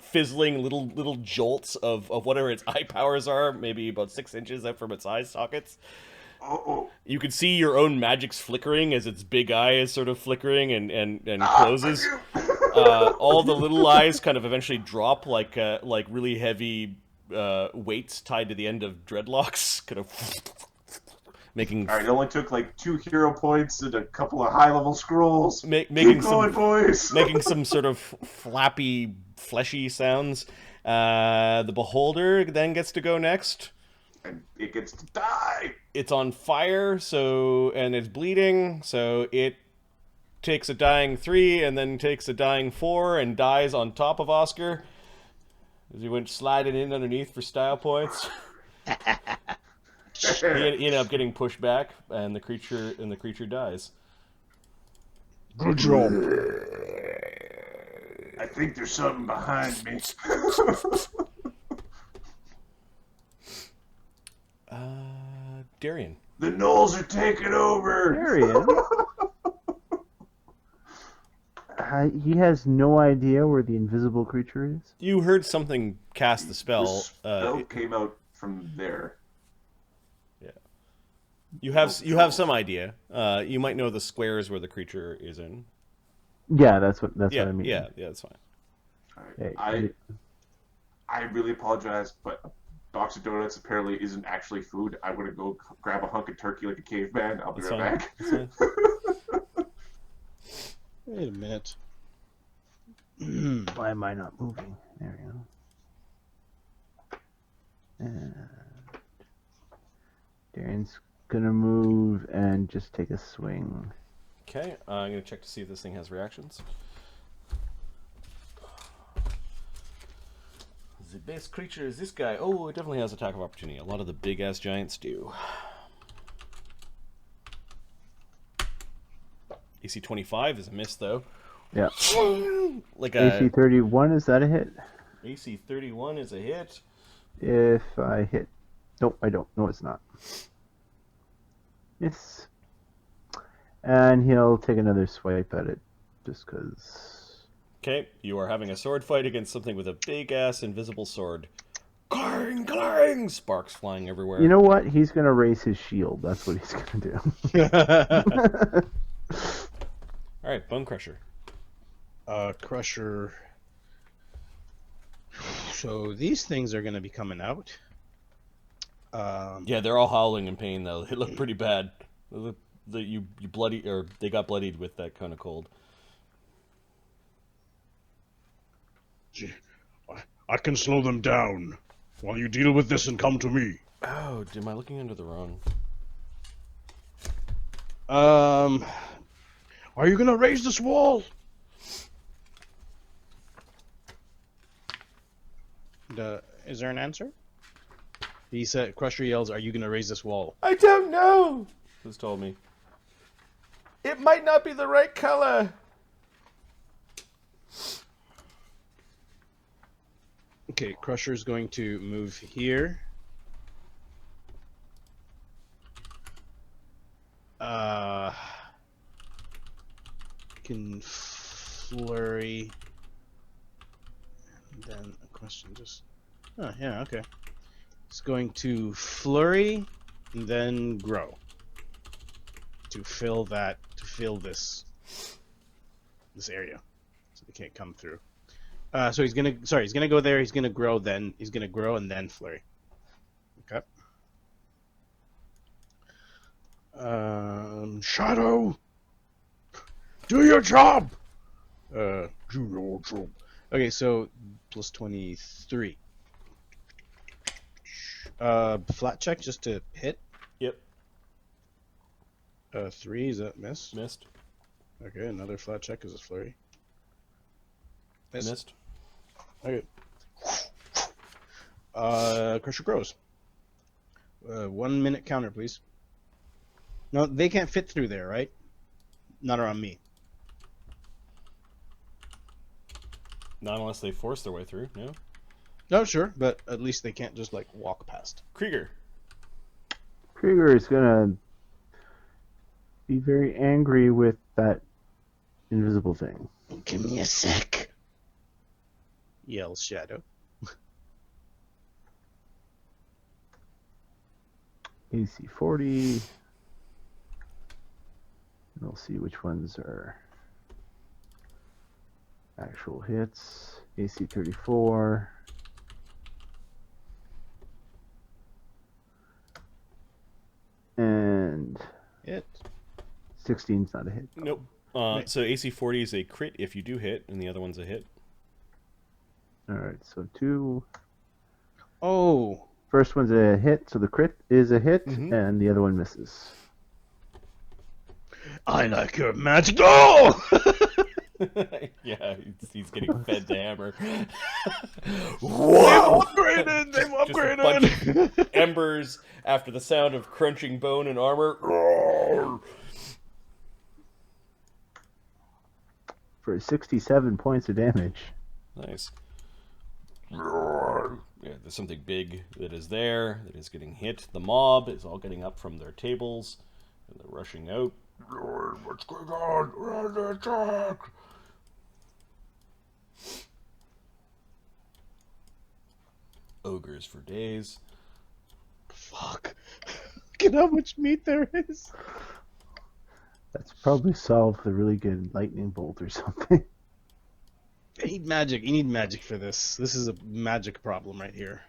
fizzling little jolts of whatever its eye powers are, maybe about 6 inches out from its eye sockets. Oh. You can see your own magic's flickering as its big eye is sort of flickering and closes. All the little eyes kind of eventually drop like really heavy weights tied to the end of dreadlocks, kind of making. All right, it only took like 2 hero points and a couple of high-level scrolls. Making Keep some going, boys. making some sort of flappy, fleshy sounds. The beholder then gets to go next. And it gets to die. It's on fire, and it's bleeding, so it takes a dying 3 and then takes a dying 4 and dies on top of Oscar as he went sliding in underneath for style points. He ended up getting pushed back, and the creature dies. Good job. I think there's something behind me. Darian. The gnolls are taking over. Darian? He has no idea where the invisible creature is. You heard something cast the The spell. spell came out from there. Yeah. You have some idea. You might know the squares where the creature is in. Yeah, that's what I mean. Yeah, that's fine. All right. I really apologize, but a box of donuts apparently isn't actually food. I'm gonna go grab a hunk of turkey like a caveman. I'll be That's right fine. back. Wait a minute. Why am I not moving? There we go. And Darian's gonna move and just take a swing. Okay, I'm gonna check to see if this thing has reactions. The best creature is this guy. Oh, it definitely has attack of opportunity. A lot of the big ass giants do. AC 25 is a miss though. Yeah. Like AC 31, is that a hit? AC 31 is a hit. If I hit. Nope, I don't. No, it's not. Miss. And he'll take another swipe at it, just because. Okay, you are having a sword fight against something with a big-ass invisible sword. Clang, clang! Sparks flying everywhere. You know what? He's gonna raise his shield. That's what he's gonna do. Alright, Bone Crusher. Crusher. So these things are going to be coming out. Yeah, they're all howling in pain, though. They look pretty bad. They look, you bloody, or they got bloodied with that kind of cold. I can slow them down while you deal with this and come to me. Oh, am I looking under the wrong? Are you gonna raise this wall? Is there an answer? He said, Crusher yells, "Are you going to raise this wall?" I don't know! Who's told me? It might not be the right color! Okay, Crusher's going to move here. Can flurry. And then a question just... Oh, yeah, okay. It's going to flurry and then grow. To fill this area. So they can't come through. So he's gonna go there, he's gonna grow and then flurry. Okay. Shadow, do your job. Do your job. Okay, so plus 23. Flat check just to hit. Yep. 3, is that miss? Missed. Okay, another flat check is a flurry. Missed. Okay. Crusher grows. 1 minute counter, please. No, they can't fit through there, right? Not around me. Not unless they force their way through, no? No, sure, but at least they can't just, like, walk past. Krieger. Krieger is gonna be very angry with that invisible thing. Give me a sec. Yells Shadow. AC 40. And we'll see which ones are actual hits. AC 34. And Hit. 16's not a hit. Nope. So AC 40 is a crit if you do hit, and the other one's a hit. Alright, so 2. Oh! First one's a hit, so the crit is a hit, and the other one misses. I like your magic. Oh! Yeah, he's getting fed the hammer. Whoa! They've upgraded. They've Just a bunch upgraded. of embers after the sound of crunching bone and armor. For 67 points of damage. Nice. Yeah, there's something big that is there, that is getting hit. The mob is all getting up from their tables, and they're rushing out. What's going on? We're under attack. Ogres for days. Fuck. Look at how much meat there is. That's probably solved with a really good lightning bolt or something. You need magic. You need magic for this. This is a magic problem right here.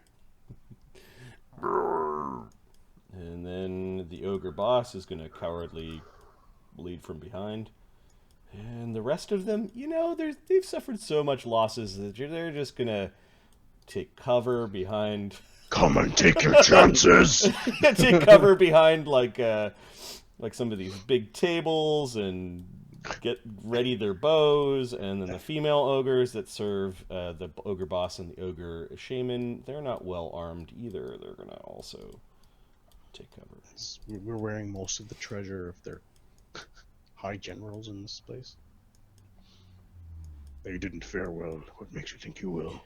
And then the ogre boss is going to cowardly lead from behind. And the rest of them, you know, they've suffered so much losses that they're just going to take cover behind... Come and take your chances. take cover behind, like some of these big tables and get ready their bows. And then the female ogres that serve the ogre boss and the ogre shaman, they're not well armed either. They're going to also take cover. We're wearing most of the treasure of their high generals in this place. They didn't fare well. What makes you think you will?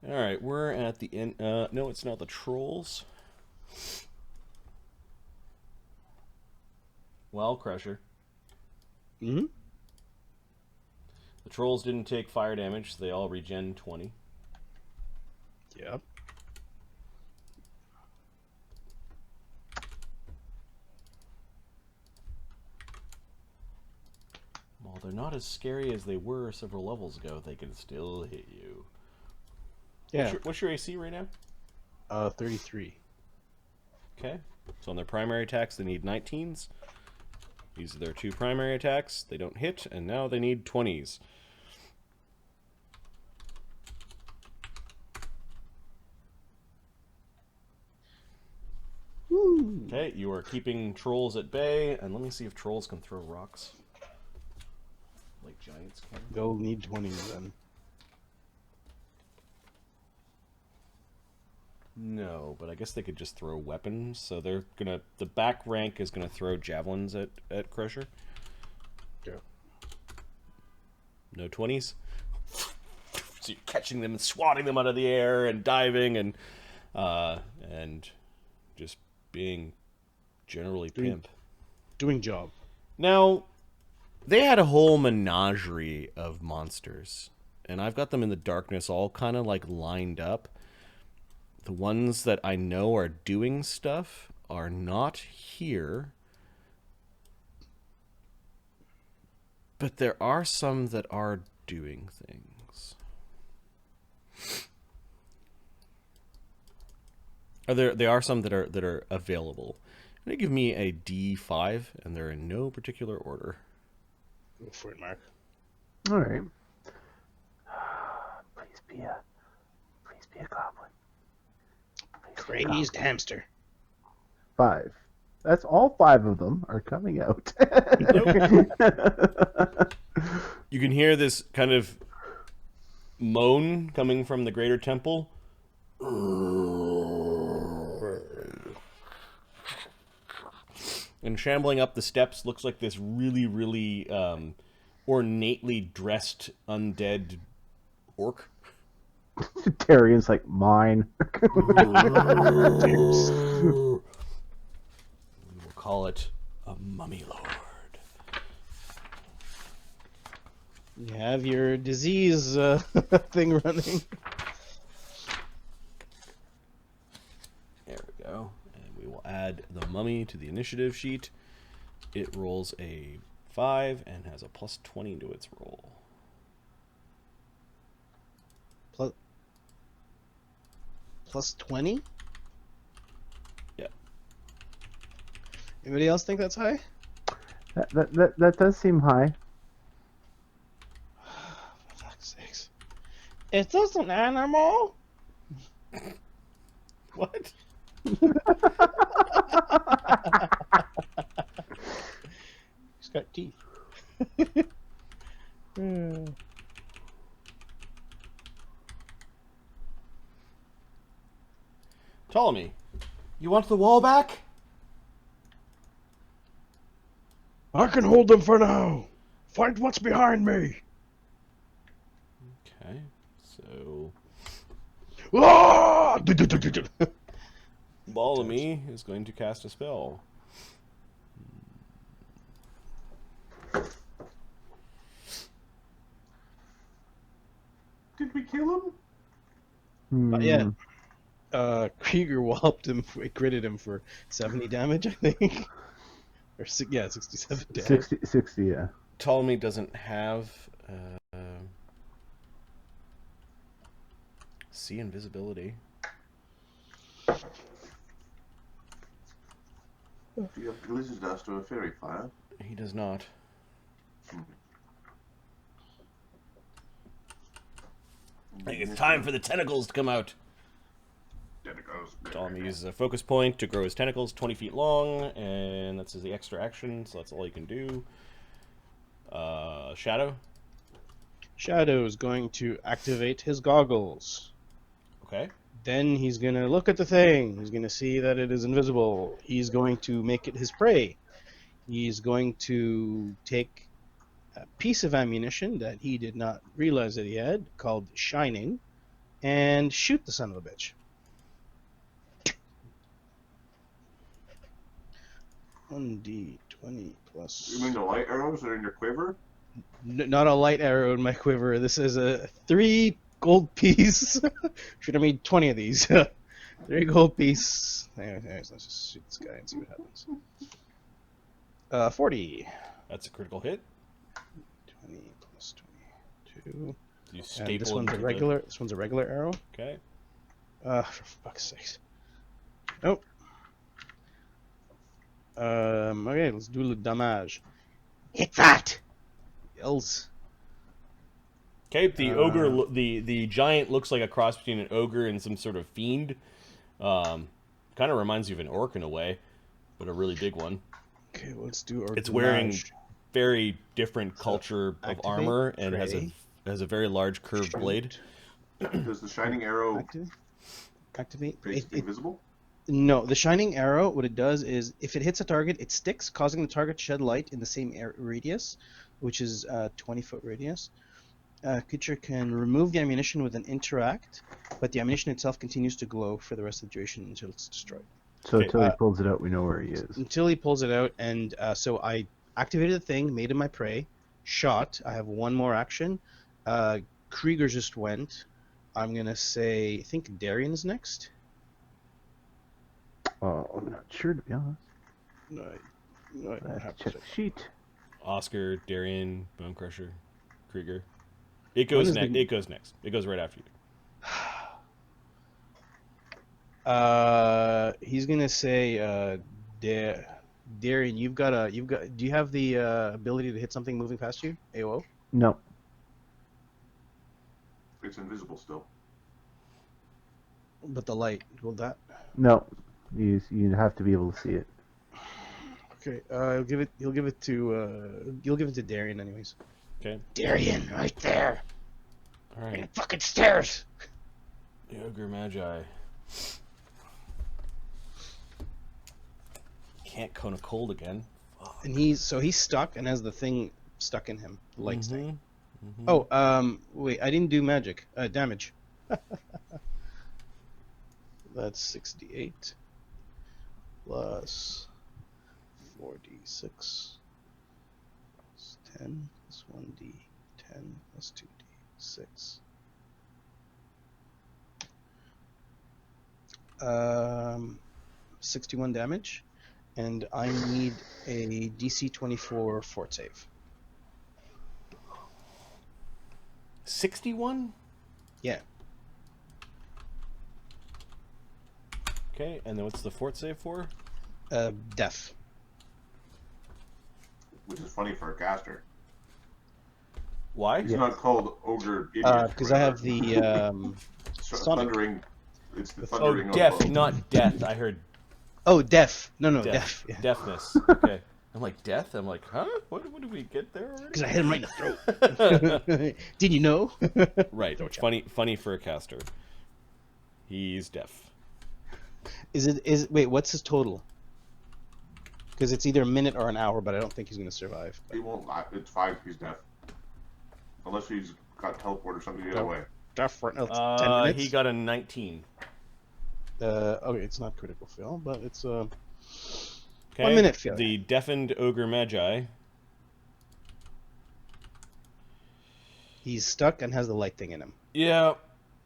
All right, we're at the end. No, it's not the trolls. Well, Crusher. Mm-hmm. The trolls didn't take fire damage, so they all regen 20. Yep. While they're not as scary as they were several levels ago, they can still hit you. Yeah. What's your AC right now? 33. Okay. So on their primary attacks, they need 19s. These are their 2 primary attacks. They don't hit, and now they need 20s. Okay, you are keeping trolls at bay, and let me see if trolls can throw rocks. Like giants can. They'll need 20 then. No, but I guess they could just throw weapons, so they're gonna... The back rank is gonna throw javelins at Crusher. Yeah. No 20s? So you're catching them and swatting them out of the air and diving and just being generally pimp. Doing job. Now, they had a whole menagerie of monsters, and I've got them in the darkness all kind of like lined up. The ones that I know are doing stuff are not here. But there are some that are doing things. There are some that are available. They give me a D5, and they're in no particular order. Go for it, Mark. All right. Please be a goblin. Please be a Crazed hamster. 5. That's all 5 of them are coming out. You can hear this kind of moan coming from the greater temple. And shambling up the steps looks like this really, really ornately dressed undead orc. Tyrion's like, mine. We'll call it a mummy lord. You have your disease thing running. There we go. And we will add the mummy to the initiative sheet. It rolls a 5 and has a plus 20 to its roll. Plus 20? Yeah. Anybody else think that's high? That does seem high. For fuck's sakes. Is this an animal? What? He's got teeth. Ptolemy, you want the wall back? I can hold them for now. Fight what's behind me. Okay, so Ah! Ptolemy is going to cast a spell. Did we kill him? Not yet. Krieger walloped him, critted him for 70 damage, I think. Or 67 damage. 60, yeah. Ptolemy doesn't have see invisibility. Do you have blizzard dust or a fairy fire? He does not. I think it's time for the tentacles to come out. Tentacles. Ptolemy uses a focus point to grow his tentacles 20 feet long, and that's the extra action, so that's all he can do. Shadow. Shadow is going to activate his goggles. Okay. Then he's going to look at the thing. He's going to see that it is invisible. He's going to make it his prey. He's going to take a piece of ammunition that he did not realize that he had, called Shining, and shoot the son of a bitch. 1d20 plus... You mean the light arrows that are in your quiver? not a light arrow in my quiver. This is a 3 gold piece. Should have made 20 of these. 3 gold piece. Anyways, let's just shoot this guy and see what happens. 40. That's a critical hit. 20 plus 22. You And staple this one's into a the- regular. This one's a regular arrow. Okay. For fuck's sakes. Nope. Okay, let's do the damage. Hit that! Yells. Okay, the ogre, the giant looks like a cross between an ogre and some sort of fiend. Kind of reminds you of an orc in a way, but a really big one. Okay, let's do our It's wearing damage. very different culture of activate, armor and has pray, a very large curved shoot. blade. Does the shining arrow Activate. make invisible? No, the shining arrow, what it does is, if it hits a target, it sticks, causing the target to shed light in the same radius, which is 20-foot radius. Creature can remove the ammunition with an interact, but the ammunition itself continues to glow for the rest of the duration until it's destroyed. So Okay, until he pulls it out, we know where he is. Until he pulls it out, and so I activated the thing, made him my prey, shot. I have one more action. Krieger just went. I'm going to say, I think Darian's next. I'm not sure, to be honest. No, I I don't have have to to check the sheet. Oscar, Darian, Bone Crusher, Krieger. It goes is next. the- It goes next. It goes right after you. He's gonna say, Darian, do you have the ability to hit something moving past you? AO? No. It's invisible still. But the light, will that? No. You have to be able to see it. Okay, he'll give it to Darian anyways. Okay. Darian, right there. All In right. the fucking stairs. The ogre magi. Can't cone a cold again. And he's stuck and has the thing stuck in him, the light thing. Mhm. Oh, wait, I didn't do magic. Damage. That's 68 plus 4d6 plus 10 plus 1d10 plus 2d6. 61 damage, and I need a DC 24 fort save. 61? Yeah. Okay, and then what's the fort save for? Death. Which is funny for a caster. Why? He's not called Ogre Idiot. Because I have the Sonic. Thundering. It's the Oh, thundering deaf, of not death. I heard deaf. No, deaf. deaf. Yeah. Deafness. Okay. I'm like, death? I'm like, huh? What did we get there already? Because I hit him right in the throat. Did you know? Right. Throat chop. Funny for a caster. He's deaf. Wait, what's his total? Because it's either a minute or an hour, but I don't think he's going to survive. He won't. It's 5. He's deaf. Unless he's got teleport or something the other Nope. way. Deaf for 10 minutes. He got a 19. Okay, it's not critical fail, but it's Okay. 1 minute failure. The deafened ogre magi. He's stuck and has the light thing in him. Yep.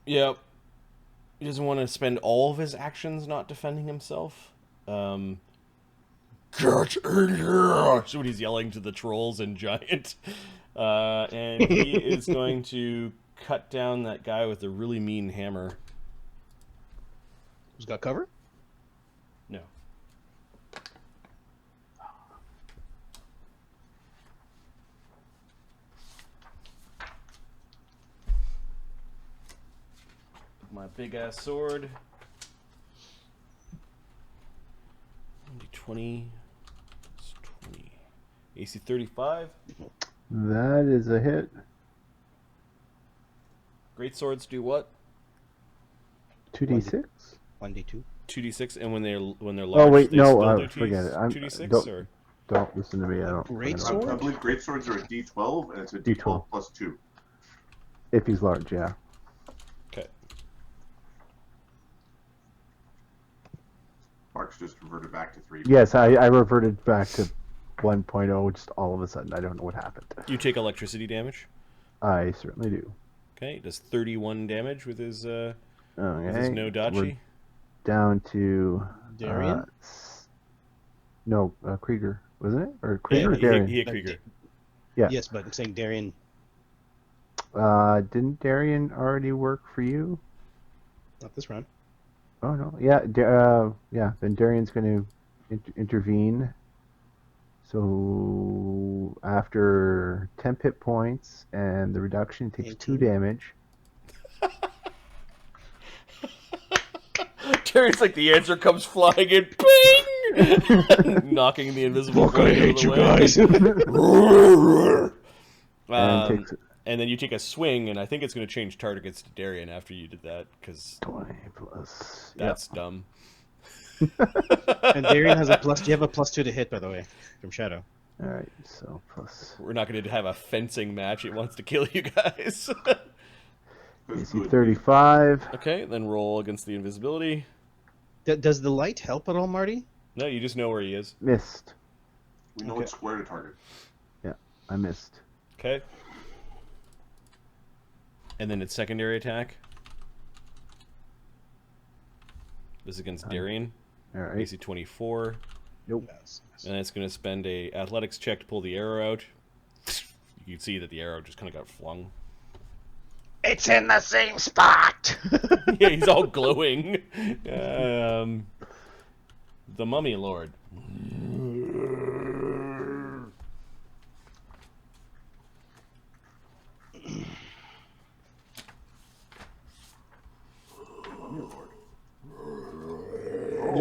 He doesn't want to spend all of his actions not defending himself. Get in here! That's what he's yelling to the trolls and giant. And he is going to cut down that guy with a really mean hammer. Who's got cover? No. My big ass sword. 20. 20. AC 35. That is a hit. Great swords do what? 2d6? 1d2. 2d6, and when they're large, Oh wait, they no, still do forget it. 2d6 or Don't listen to me. I don't. Great I don't- sword? I believe great swords are a D12, and it's a D12. D12 plus 2. If he's large, yeah. okay. Mark's just reverted back to 3. Yes, I reverted back to 1.0 just all of a sudden. I don't know what happened. You take electricity damage. I certainly do. Okay, he does 31 damage with his no We're dachi. down to Darian? no, Krieger, wasn't it? Or Yeah, Krieger or he Darian? hit Krieger. Yeah. Yes, but I'm saying Darian. Didn't Darian already work for you? Not this round. Oh no, yeah, yeah. Then Darian's going to intervene. So after 10 hit points and the reduction takes 2 damage. Terry's like the answer comes flying in, bing, knocking the invisible. Fuck, I hate you guys. And then you take a swing, and I think it's going to change targets to Darian after you did that, because 20 plus. that's dumb. And Darian has a plus. You have a +2 to hit, by the way, from Shadow. All right, so plus. We're not going to have a fencing match. It wants to kill you guys. AC 35. Okay, then roll against the invisibility. Does the light help at all, Marty? No, you just know where he is. Missed. We know it's square to target. Yeah, I missed. Okay. And then its secondary attack. This is against Darian. All right. AC 24. Nope. And it's going to spend a athletics check to pull the arrow out. You can see that the arrow just kind of got flung. It's in the same spot. Yeah, he's all glowing. The Mummy Lord.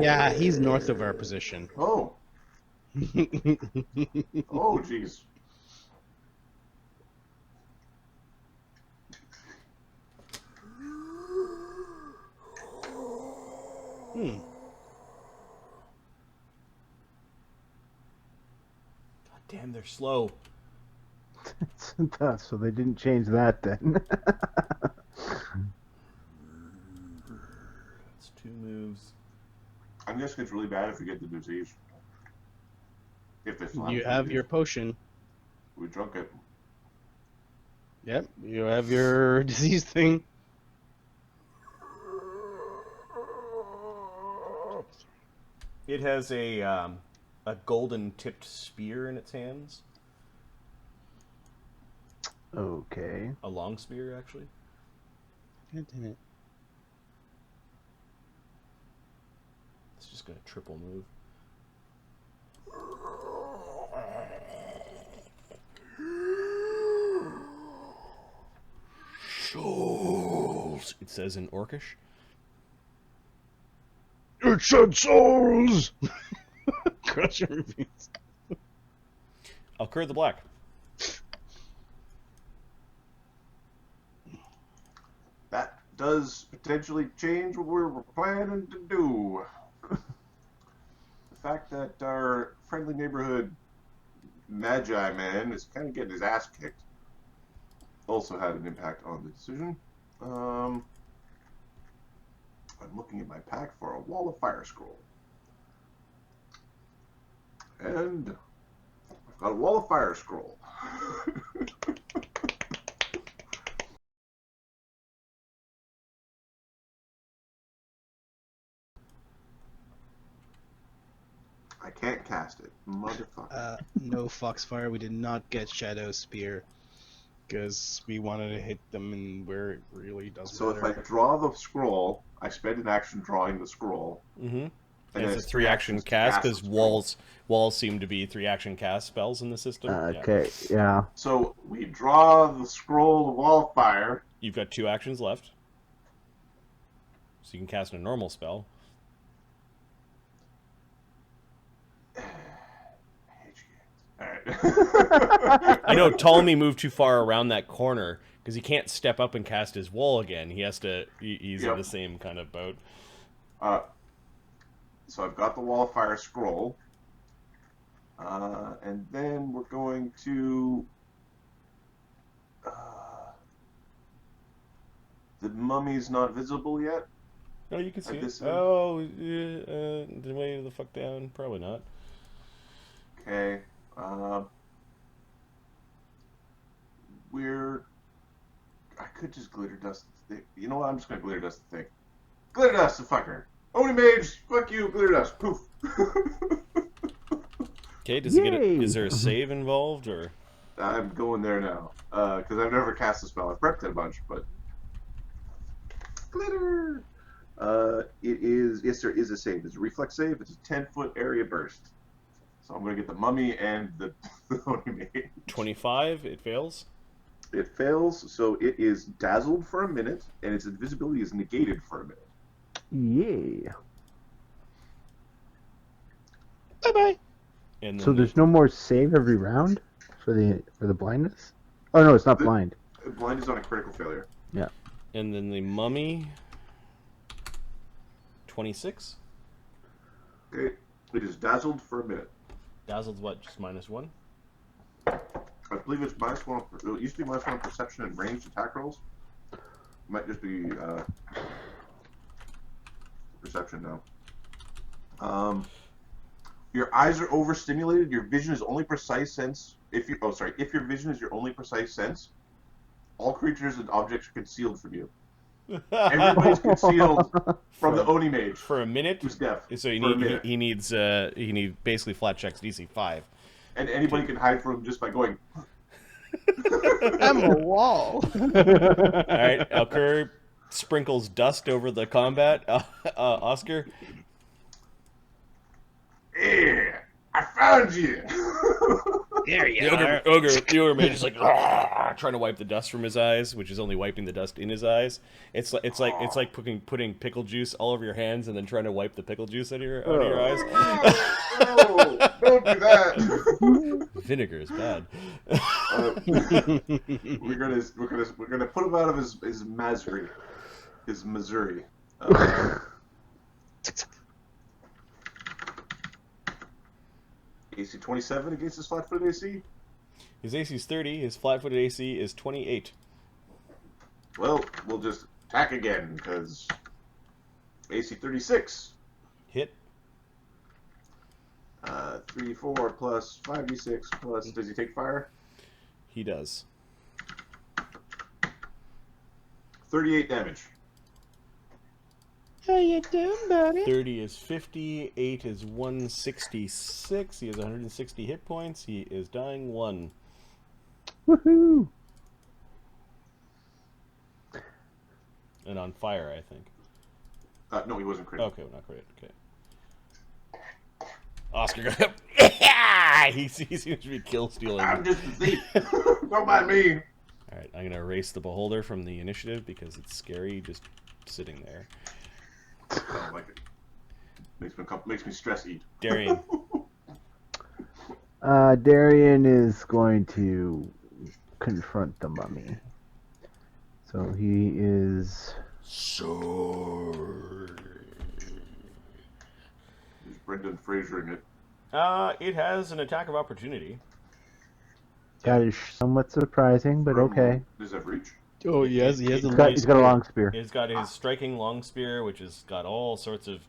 Yeah, he's north of our position. Oh. Oh, jeez. God damn, they're slow. So they didn't change that then. That's 2 moves. I'm guessing it's really bad if we get the disease. If they still You the have disease. your potion. We drunk it. Yep, you have your disease thing. It has a golden tipped spear in its hands. Okay. A long spear, actually. God damn it. It's just going to triple move. Souls, it says in Orcish. It said souls! Crush your repeats. Alkur the Black. That does potentially change what we're planning to do. The fact that our friendly neighborhood Magi man is kind of getting his ass kicked also had an impact on the decision. I'm looking at my pack for a Wall of Fire scroll. And I've got a Wall of Fire scroll. I can't cast it. Motherfucker. No Foxfire. We did not get Shadow Spear because we wanted to hit them and where it really doesn't So matter. if I draw the scroll, I spend an action drawing the scroll. Mm-hmm. And It's a 3-action cast because walls seem to be 3-action cast spells in the system. Okay, yeah. So we draw the scroll of Wall of Fire. You've got 2 actions left. So you can cast a normal spell. I know Ptolemy moved too far around that corner because he can't step up and cast his wall again. He has to. He's in the same kind of boat. So I've got the Wall of Fire scroll, and then we're going to. The mummy's not visible yet. No, you can see this it. is- Oh, the way the fuck down? Probably not. Okay. I could just glitter dust the thing. You know what? I'm just gonna glitter dust the thing. Glitter dust the fucker. Oni mage, fuck you, glitter dust. Poof. Okay, does he get Yay! is there a save involved, or? I'm going there now. Because I've never cast the spell. I've prepped it a bunch, but... Glitter! Yes, there is a save. It's a reflex save. It's a 10-foot area burst. So I'm going to get the mummy and the Oni mage. 25, it fails? It fails, so it is dazzled for a minute, and its invisibility is negated for a minute. Yay. Bye-bye. And then So there's no more save every round for the blindness? Oh no, it's not blind. Blind is on a critical failure. Yeah. And then the mummy, 26. Okay. It is dazzled for a minute. Dazzled what? Just -1. I believe it's -1. It used to be -1 perception and ranged attack rolls. Might just be perception now. Your eyes are overstimulated. Your vision is only precise sense. If your vision is your only precise sense, all creatures and objects are concealed from you. Everybody's concealed from the Oni mage. For a minute. Who's deaf? So he needs basically flat checks DC 5. And anybody can hide from him just by going. I'm a wall. All right, Alkur sprinkles dust over the combat. Oscar. Yeah, I found you. There you The are. ogre mage is like trying to wipe the dust from his eyes, which is only wiping the dust in his eyes. It's like putting pickle juice all over your hands and then trying to wipe the pickle juice out of your eyes. No, don't do that. Vinegar is bad. We're gonna put him out of his misery. His Missouri. AC 27 against his flat-footed AC? His AC is 30. His flat-footed AC is 28. Well, we'll just attack again, because AC 36. Hit. 3, 4 plus 5d6 plus... Does he take fire? He does. 38 damage. How you doing, buddy? 30 is 50. 8 is 166. He has 160 hit points. He is dying 1. Woohoo! And on fire, I think. No, he wasn't critical. Okay, well, not crit. Okay. Oscar goes up. he seems to be kill stealing. I'm just a thief. Don't mind me. All right, I'm gonna erase the beholder from the initiative because it's scary just sitting there. I don't like it. Makes me stress eat. Darian. Darian is going to confront the mummy. So he is... Sword. He's Brendan Frasering it. It has an attack of opportunity. That is somewhat surprising, but okay. Does that reach? Oh, he has a He's got a long spear. It's got his striking long spear, which has got all sorts of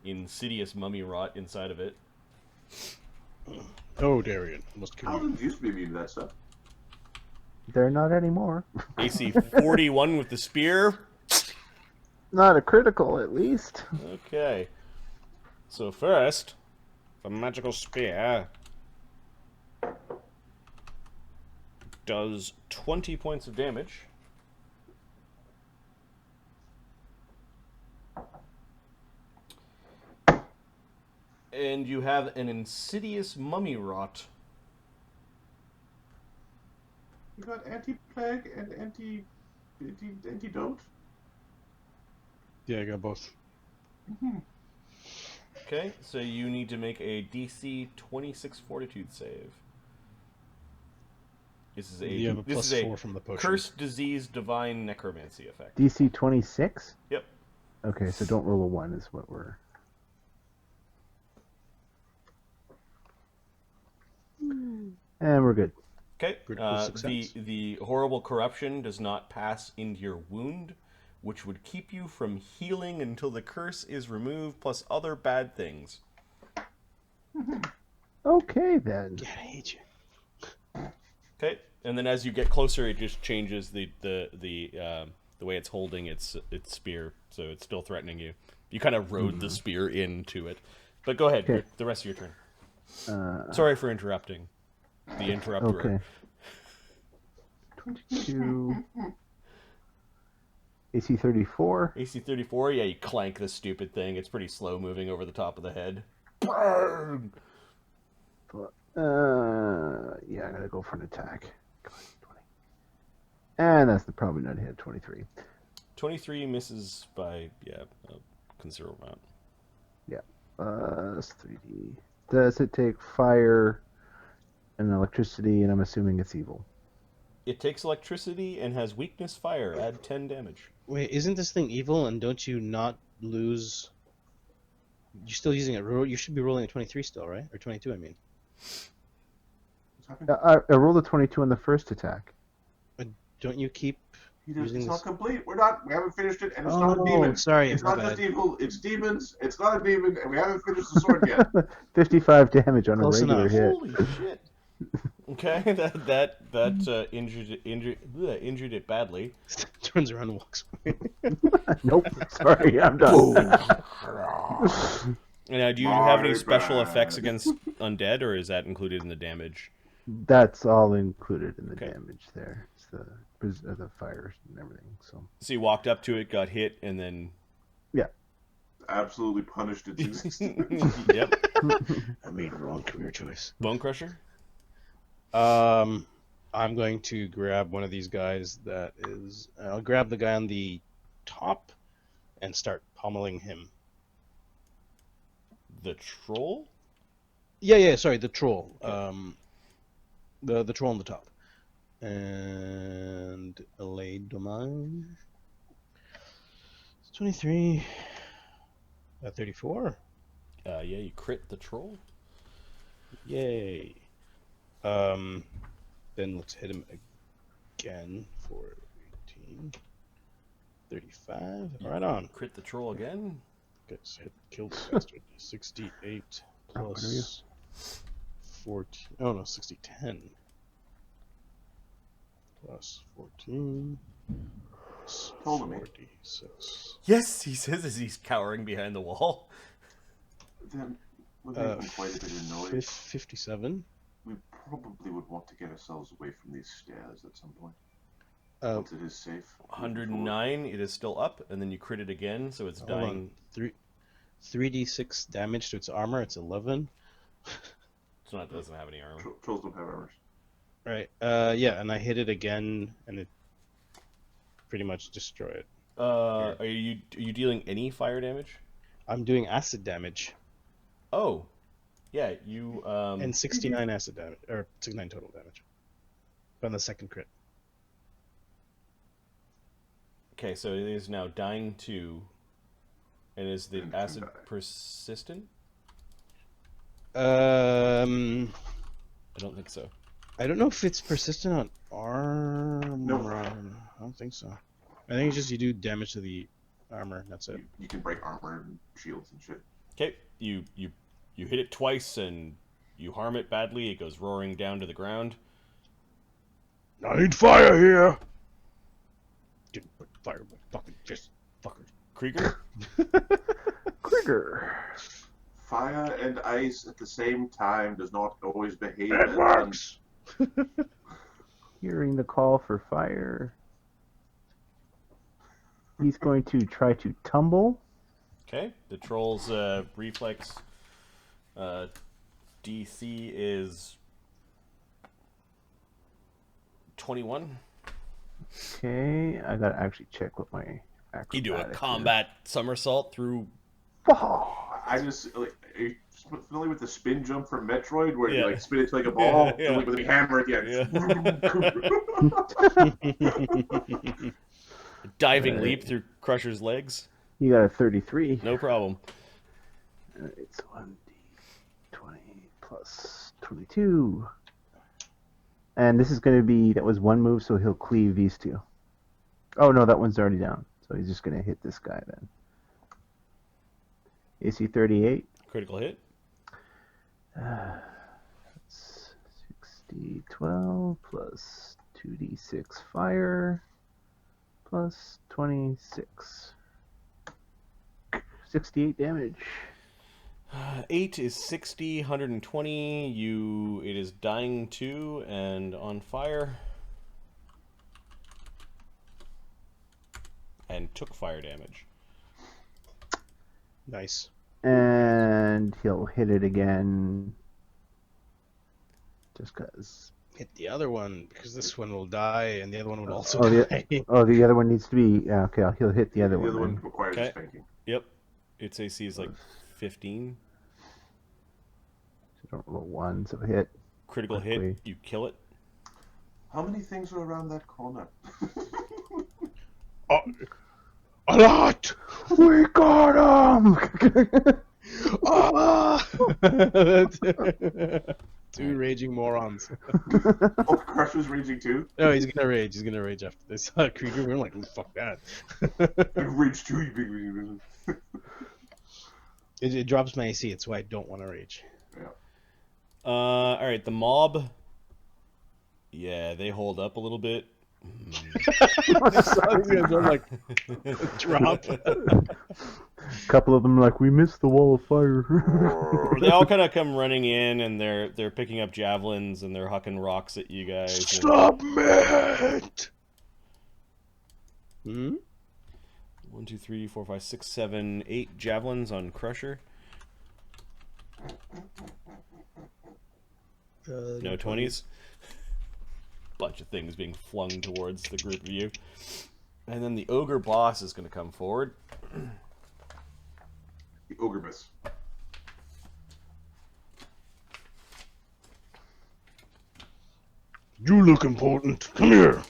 insidious mummy rot inside of it. Oh, Darian. Must kill you. Paladins used to be immune to that stuff. They're not anymore. AC 41 with the spear. Not a critical, at least. Okay. So first, the magical spear does 20 points of damage. And you have an insidious mummy rot. You got anti-plague and antidote? Yeah, I got both. Okay, so you need to make a DC 26 Fortitude save. This is You have a plus 4 from the potion. Curse, Disease, Divine Necromancy effect. DC 26? Yep. Okay, so don't roll a 1 is what we're... And we're good. Okay. Critical success. The horrible corruption does not pass into your wound, which would keep you from healing until the curse is removed, plus other bad things. Okay, then. God, I hate you. Okay, and then as you get closer, it just changes the way it's holding its spear, so it's still threatening you. You kind of rode the spear into it. But go ahead, Okay. the rest of your turn. Sorry for interrupting. The interrupter. Okay. 22. AC 34. AC 34, yeah, you clank this stupid thing. It's pretty slow moving over the top of the head. Burn! Yeah, I gotta go for an attack. Come on, 20. And that's probably not a hit. 23. 23 misses by, a considerable amount. Yeah. That's 3D. Does it take fire and electricity, and I'm assuming it's evil? It takes electricity and has weakness fire. Add 10 damage. Wait, isn't this thing evil? And don't you not lose? You're still using it. You should be rolling a 23 still, right? Or 22, I mean. What's happening? I rolled a 22 on the first attack. Don't you keep using It's this? not complete. We haven't finished it, and it's not a demon. Sorry, It's my not just bad. evil. It's demons. It's not a demon, and we haven't finished the sword yet. 55 damage on Close a regular enough. hit. Holy shit. Okay, that injured it badly. Turns around and walks away. Nope. Sorry, I'm done. Now, do you have any special effects against undead, or is that included in the damage? That's all included in the Okay. damage there. It's the fires and everything. So You walked up to it, got hit, and then... Absolutely punished its existence. Yep. I made a wrong career choice. Bone Crusher? I'm going to grab one of these guys that is... I'll grab the guy on the top and start pummeling him. The troll? Yeah, sorry, the troll. Okay. The troll on the top. And allay domain. It's 23. 34. Yeah, you crit the troll. Yay. Then let's hit him again for 18. 35. Right on. Crit the troll again. Gets hit, killed bastard. 68 plus 14. Oh no, 10. Plus 14. Plus Told me. 46. Yes, he says as he's cowering behind the wall. Then, we're making quite a bit of noise. 57. We probably would want to get ourselves away from these stairs at some point. Uh, Once it is safe. 109, it is still up, and then you crit it again, so it's hold dying. on. 3d6 damage to its armor. It's 11. It's not, it doesn't have any armor. Trolls don't have armors. Right. Yeah, and I hit it again, and it pretty much destroyed it. Are you dealing any fire damage? I'm doing acid damage. Oh, yeah, you And 69 acid damage, or 69 total damage. On the second crit. Okay, so it is now dying 2, and is the And acid die. persistent? I I don't think so. don't know if it's persistent on armor. No. I don't think so. I think it's just you do damage to the armor. That's it. You can break armor and shields and shit. Okay, you hit it twice, and you harm it badly. It goes roaring down to the ground. I need fire here. Didn't put fire in my fucking fist, fucker. Krieger? Krieger. Fire and ice at the same time does not always behave That as works. Hearing the call for fire. He's going to try to tumble. Okay, the troll's reflex DC is 21. Okay, I gotta actually check what my acrobatics You do a is. combat somersault through. Oh, I just like, are you familiar with the spin jump from Metroid, where Yeah. you like spin it to like a ball, Yeah. with a big hammer at the end? Diving Right. leap through Crusher's legs. you got a 33. No problem. It's 1d20 plus 22. And this is going to be, that was one move, so he'll cleave these two. Oh no, that one's already down. So he's just going to hit this guy then. AC 38. Critical hit. D12 plus 2d6 fire plus 26. 68 damage. 8 is 60, 120. It is dying 2 and on fire. And took fire damage. Nice. And he'll hit it again. Just because. Hit the other one, because this one will die, and the other one would also die. The other one needs to be. Yeah, okay, he'll hit the other one. The other one then. requires Okay. spanking. Yep. Its AC is like 15. So don't roll 1, so hit. Critical Quickly. hit, you kill it. How many things are around that corner? A lot! We got him! Ah! Two raging morons. Oh, Crusher's raging too? No, he's gonna rage. He's gonna rage after this. Krieger, we're like, fuck that. Rage too, you big. It drops my AC. It's why I don't want to rage. Yeah. All right, the mob. Yeah, they hold up a little bit. Like, drop. A couple of them are like, we missed the wall of fire. They all kind of come running in, and they're picking up javelins, and they're hucking rocks at you guys. and- Stop it! 1, 2, 3, 4, 5, 6, 7, 8 javelins on Crusher. No 20s. Bunch of things being flung towards the group of you. And then the ogre boss is going to come forward. The ogre miss. You look important. Come here.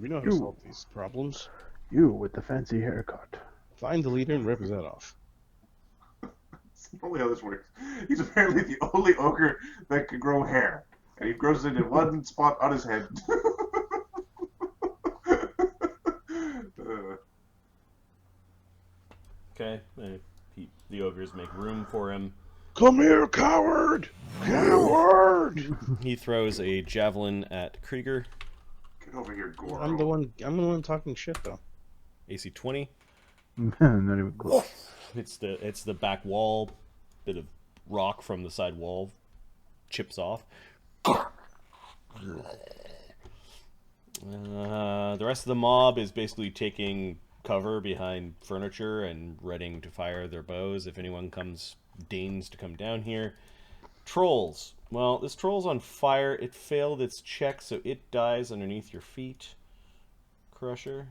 We know how to solve these problems. You with the fancy haircut. Find the leader and rip his head off. That's only how this works. He's apparently the only ogre that can grow hair. And he grows it in one spot on his head. Okay. The ogres make room for him. Come here, coward! Coward! He throws a javelin at Krieger. Get over here, Goro. I'm the one talking shit though. AC 20. Not even close. It's the back wall. Bit of rock from the side wall chips off. The rest of the mob is basically taking cover behind furniture and readying to fire their bows if anyone deigns to come down here. Trolls. Well, this troll's on fire. It failed its check, so it dies underneath your feet. Crusher.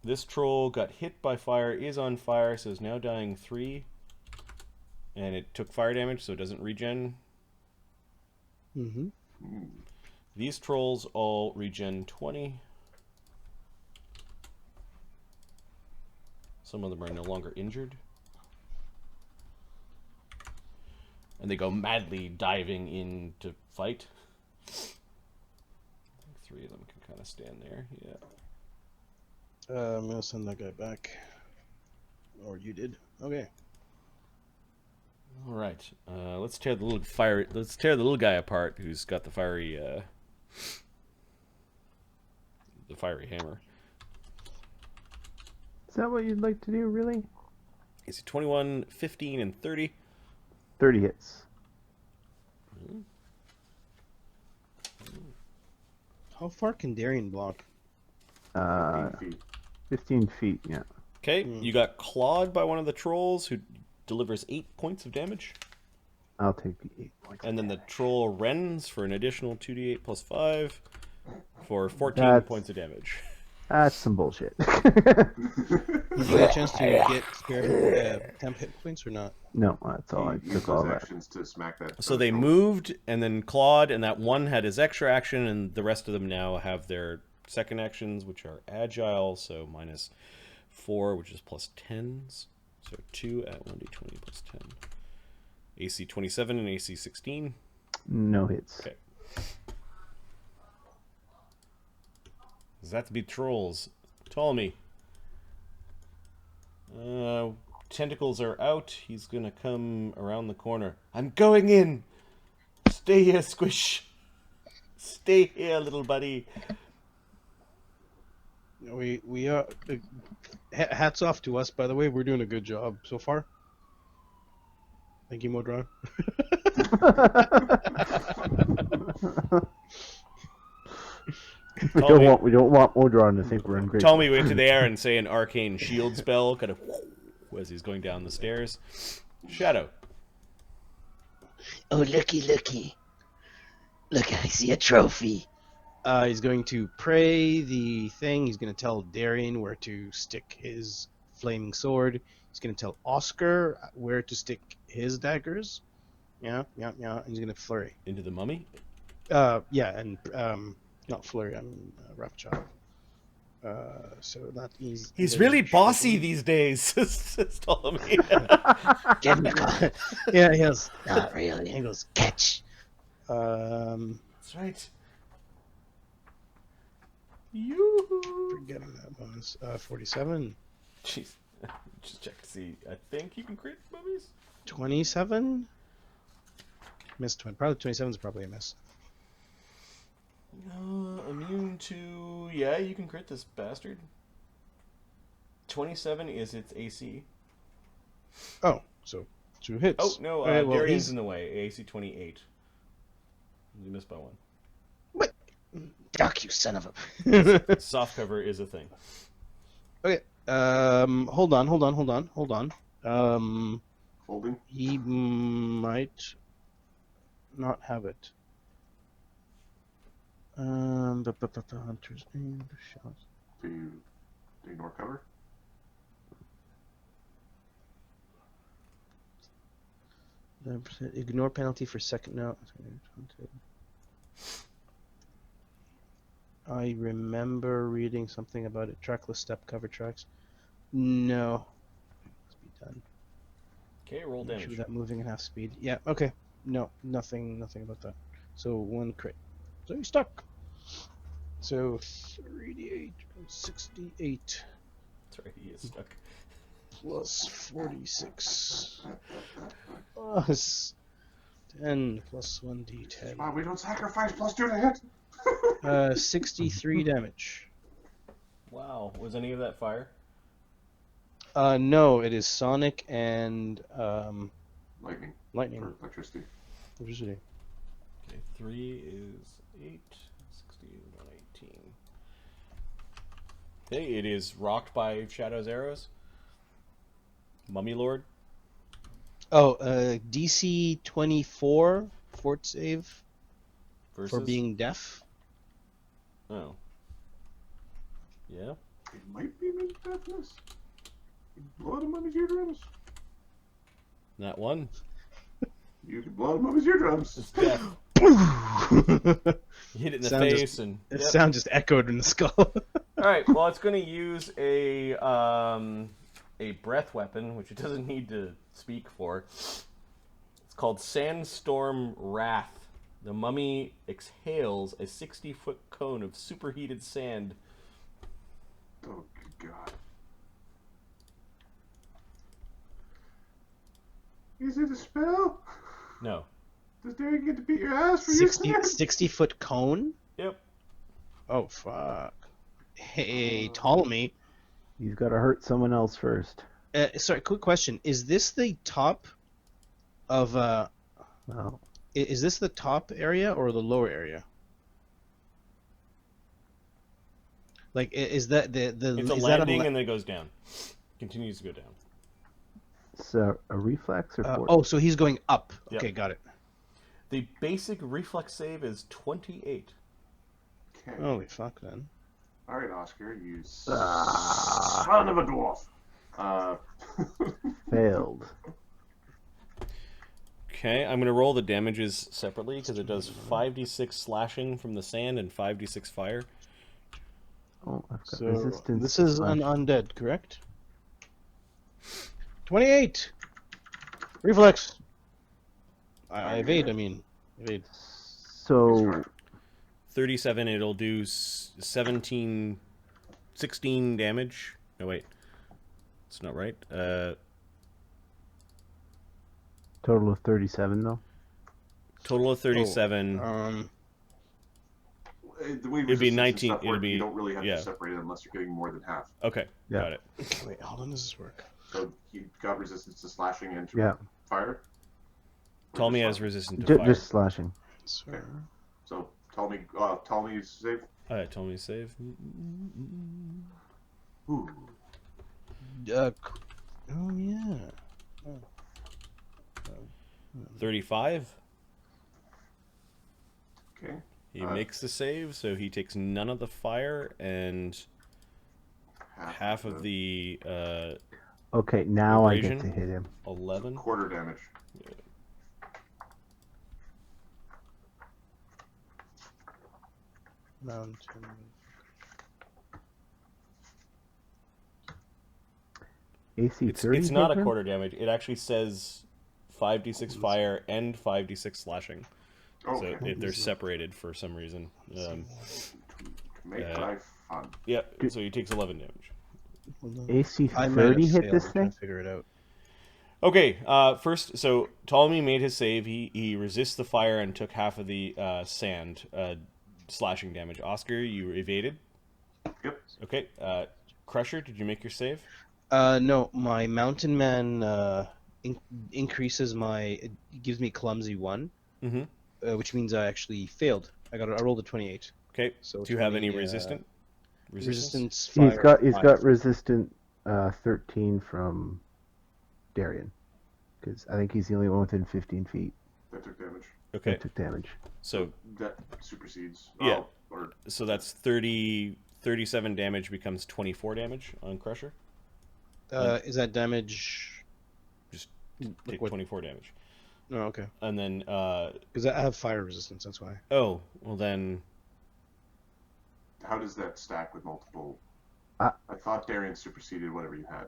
This troll got hit by fire, is on fire, so is now dying 3. And it took fire damage, so it doesn't regen. Mm-hmm. These trolls all regen 20. Some of them are no longer injured. And they go madly diving in to fight. I think 3 of them can kind of stand there, yeah. I'm gonna send that guy back. Or you did. Okay. All right, let's tear the little guy apart who's got the fiery hammer. Is that what you'd like to do, really? Is it 21, 15, and 30? 30 hits. How far can Darian block? 15 feet. 15 feet, yeah. Okay, you got clawed by one of the trolls who delivers 8 points of damage. I'll take the 8 points. And then the troll rends for an additional 2d8 plus 5 for 14 That's- points of damage. That's some bullshit. Did you get a chance to get spare temp hit points or not? No, that's all. I He took used all those that. actions to smack that. So they moved and then clawed, and that one had his extra action, and the rest of them now have their second actions, which are agile, so minus 4, which is plus 10s. So 2 at 1d20 plus 10. AC 27 and AC 16. No hits. Okay. Does that to be trolls? Ptolemy. Tentacles are out. He's gonna come around the corner. I'm going in. Stay here, Squish. Stay here, little buddy. We are. Hats off to us, by the way. We're doing a good job so far. Thank you, Modron. We don't want Modron to think we're ungrateful. Tell me into the air and say an arcane shield spell, kind of as he's going down the stairs. Shadow. Oh, looky. Look, I see a trophy. He's going to pray the thing. He's going to tell Darian where to stick his flaming sword. He's going to tell Oscar where to stick his daggers. Yeah. And he's going to flurry. Into the mummy? Yeah, and not flurry. I mean rapture. So that is. He's really bossy these days, says Ptolemy. Give me a call. Yeah, he has. Not really. He goes, catch. That's right. You. Forgetting that bonus. 47. Jeez. Just check to see. I think you can crit mummies. 27. Missed one. Probably 27 is probably a miss. Immune to... Yeah, you can crit this bastard. 27 is its AC. Oh, so 2 hits. Oh, no, Okay, well, Darian's in the way. AC 28. You missed by one. Duck, you son of a... Soft cover is a thing. Okay. Hold on. Holding. He might not have it. The hunter's name. Shots. Do you ignore cover? Ignore penalty for second. No. I remember reading something about it. Trackless step cover tracks. No. Must be done. Okay, roll damage. Without moving at half speed. Yeah, okay. No, nothing about that. So 1 crit. So you're stuck. So 3d8, 68. That's right, he is stuck. Plus 46. Plus 10 plus 1d10. Wow, we don't sacrifice +2 to hit. 63 damage. Wow, was any of that fire? No, it is sonic and Lightning. lightning. Or electricity. Electricity. Okay, 3 is 8, 60, 118. Okay, it is rocked by Shadow's arrows. Mummy Lord. Oh, DC 24 fort save Versus... for being deaf. Oh. Yeah? It might be mid deafness. Blow out a mummy's eardrums. That one. You can blow out a mummy's eardrums. It's death. You hit it in the Sound face just- and... The Yep. sound just echoed in the skull. Alright, well, it's going to use a breath weapon, which it doesn't need to speak for. It's called Sandstorm Wrath. The mummy exhales a 60-foot cone of superheated sand. Oh, good God. Is it a spell? No. Does Darian get to beat your ass for using it? 60-foot cone? Yep. Oh, fuck. Hey, Ptolemy. You've got to hurt someone else first. Sorry, quick question. Is this the top of... Well, Is this the top area or the lower area? Like, is that the It's a is that landing a, and then it goes down. Continues to go down. so a reflex or force? oh, so he's going up. Yep. Okay, got it. The basic reflex save is 28. Okay. Holy fuck, then. Alright, Oscar, you son of a dwarf. Failed. Okay, I'm going to roll the damages separately because it does 5d6 slashing from the sand and 5d6 fire. Oh, I've got So resistance. this is to an slash. undead, correct? 28. Reflex. I evade. I mean, evade. So 37, it'll do 16 damage. No, wait. It's not right. Total of 37 though. Total of 37. The way It'd be resistance and 19, stuff it'd work, be- you don't really have yeah. to separate it unless you're getting more than half. Okay, Yeah. got it. Wait, how long does this work? So you got resistance to slashing and to Yeah. fire? Or Ptolemy just has slashing? resistant to fire. Just slashing. Sir. So Ptolemy's save. Alright, Ptolemy save. Ooh. Oh yeah. 35. Okay. He makes the save, so he takes none of the fire and half of the Okay, now I get Abrasion? to hit him. 11. quarter damage. Mountain. AC It's 30. not a hit him? quarter damage. It actually says 5d6 fire and 5d6 slashing. Oh, So okay. they're separated for some reason. To make life fun. Yeah, so he takes 11 damage. AC I might have 30 hit failed. this I'm trying thing? to figure it out. Okay, first, so Ptolemy made his save. He resists the fire and took half of the sand slashing damage. Oscar, you evaded. Yep. Okay, Crusher, did you make your save? No, my mountain man increases it gives me clumsy 1, Mm-hmm. which means I actually failed. I rolled a 28. Okay, So do you have any 20, resistance? Resistance He's fire. got 5. resistant 13 from Darian, because I think he's the only one within 15 feet That took damage. Okay, that took damage. so That supersedes. Yeah. Oh, or so that's 37 damage becomes 24 damage on Crusher. Is that damage? Just Like take what? 24 damage. No, okay. And then, Because I have fire resistance. That's why. oh, well then, how does that stack with multiple? I thought Darian superseded whatever you had.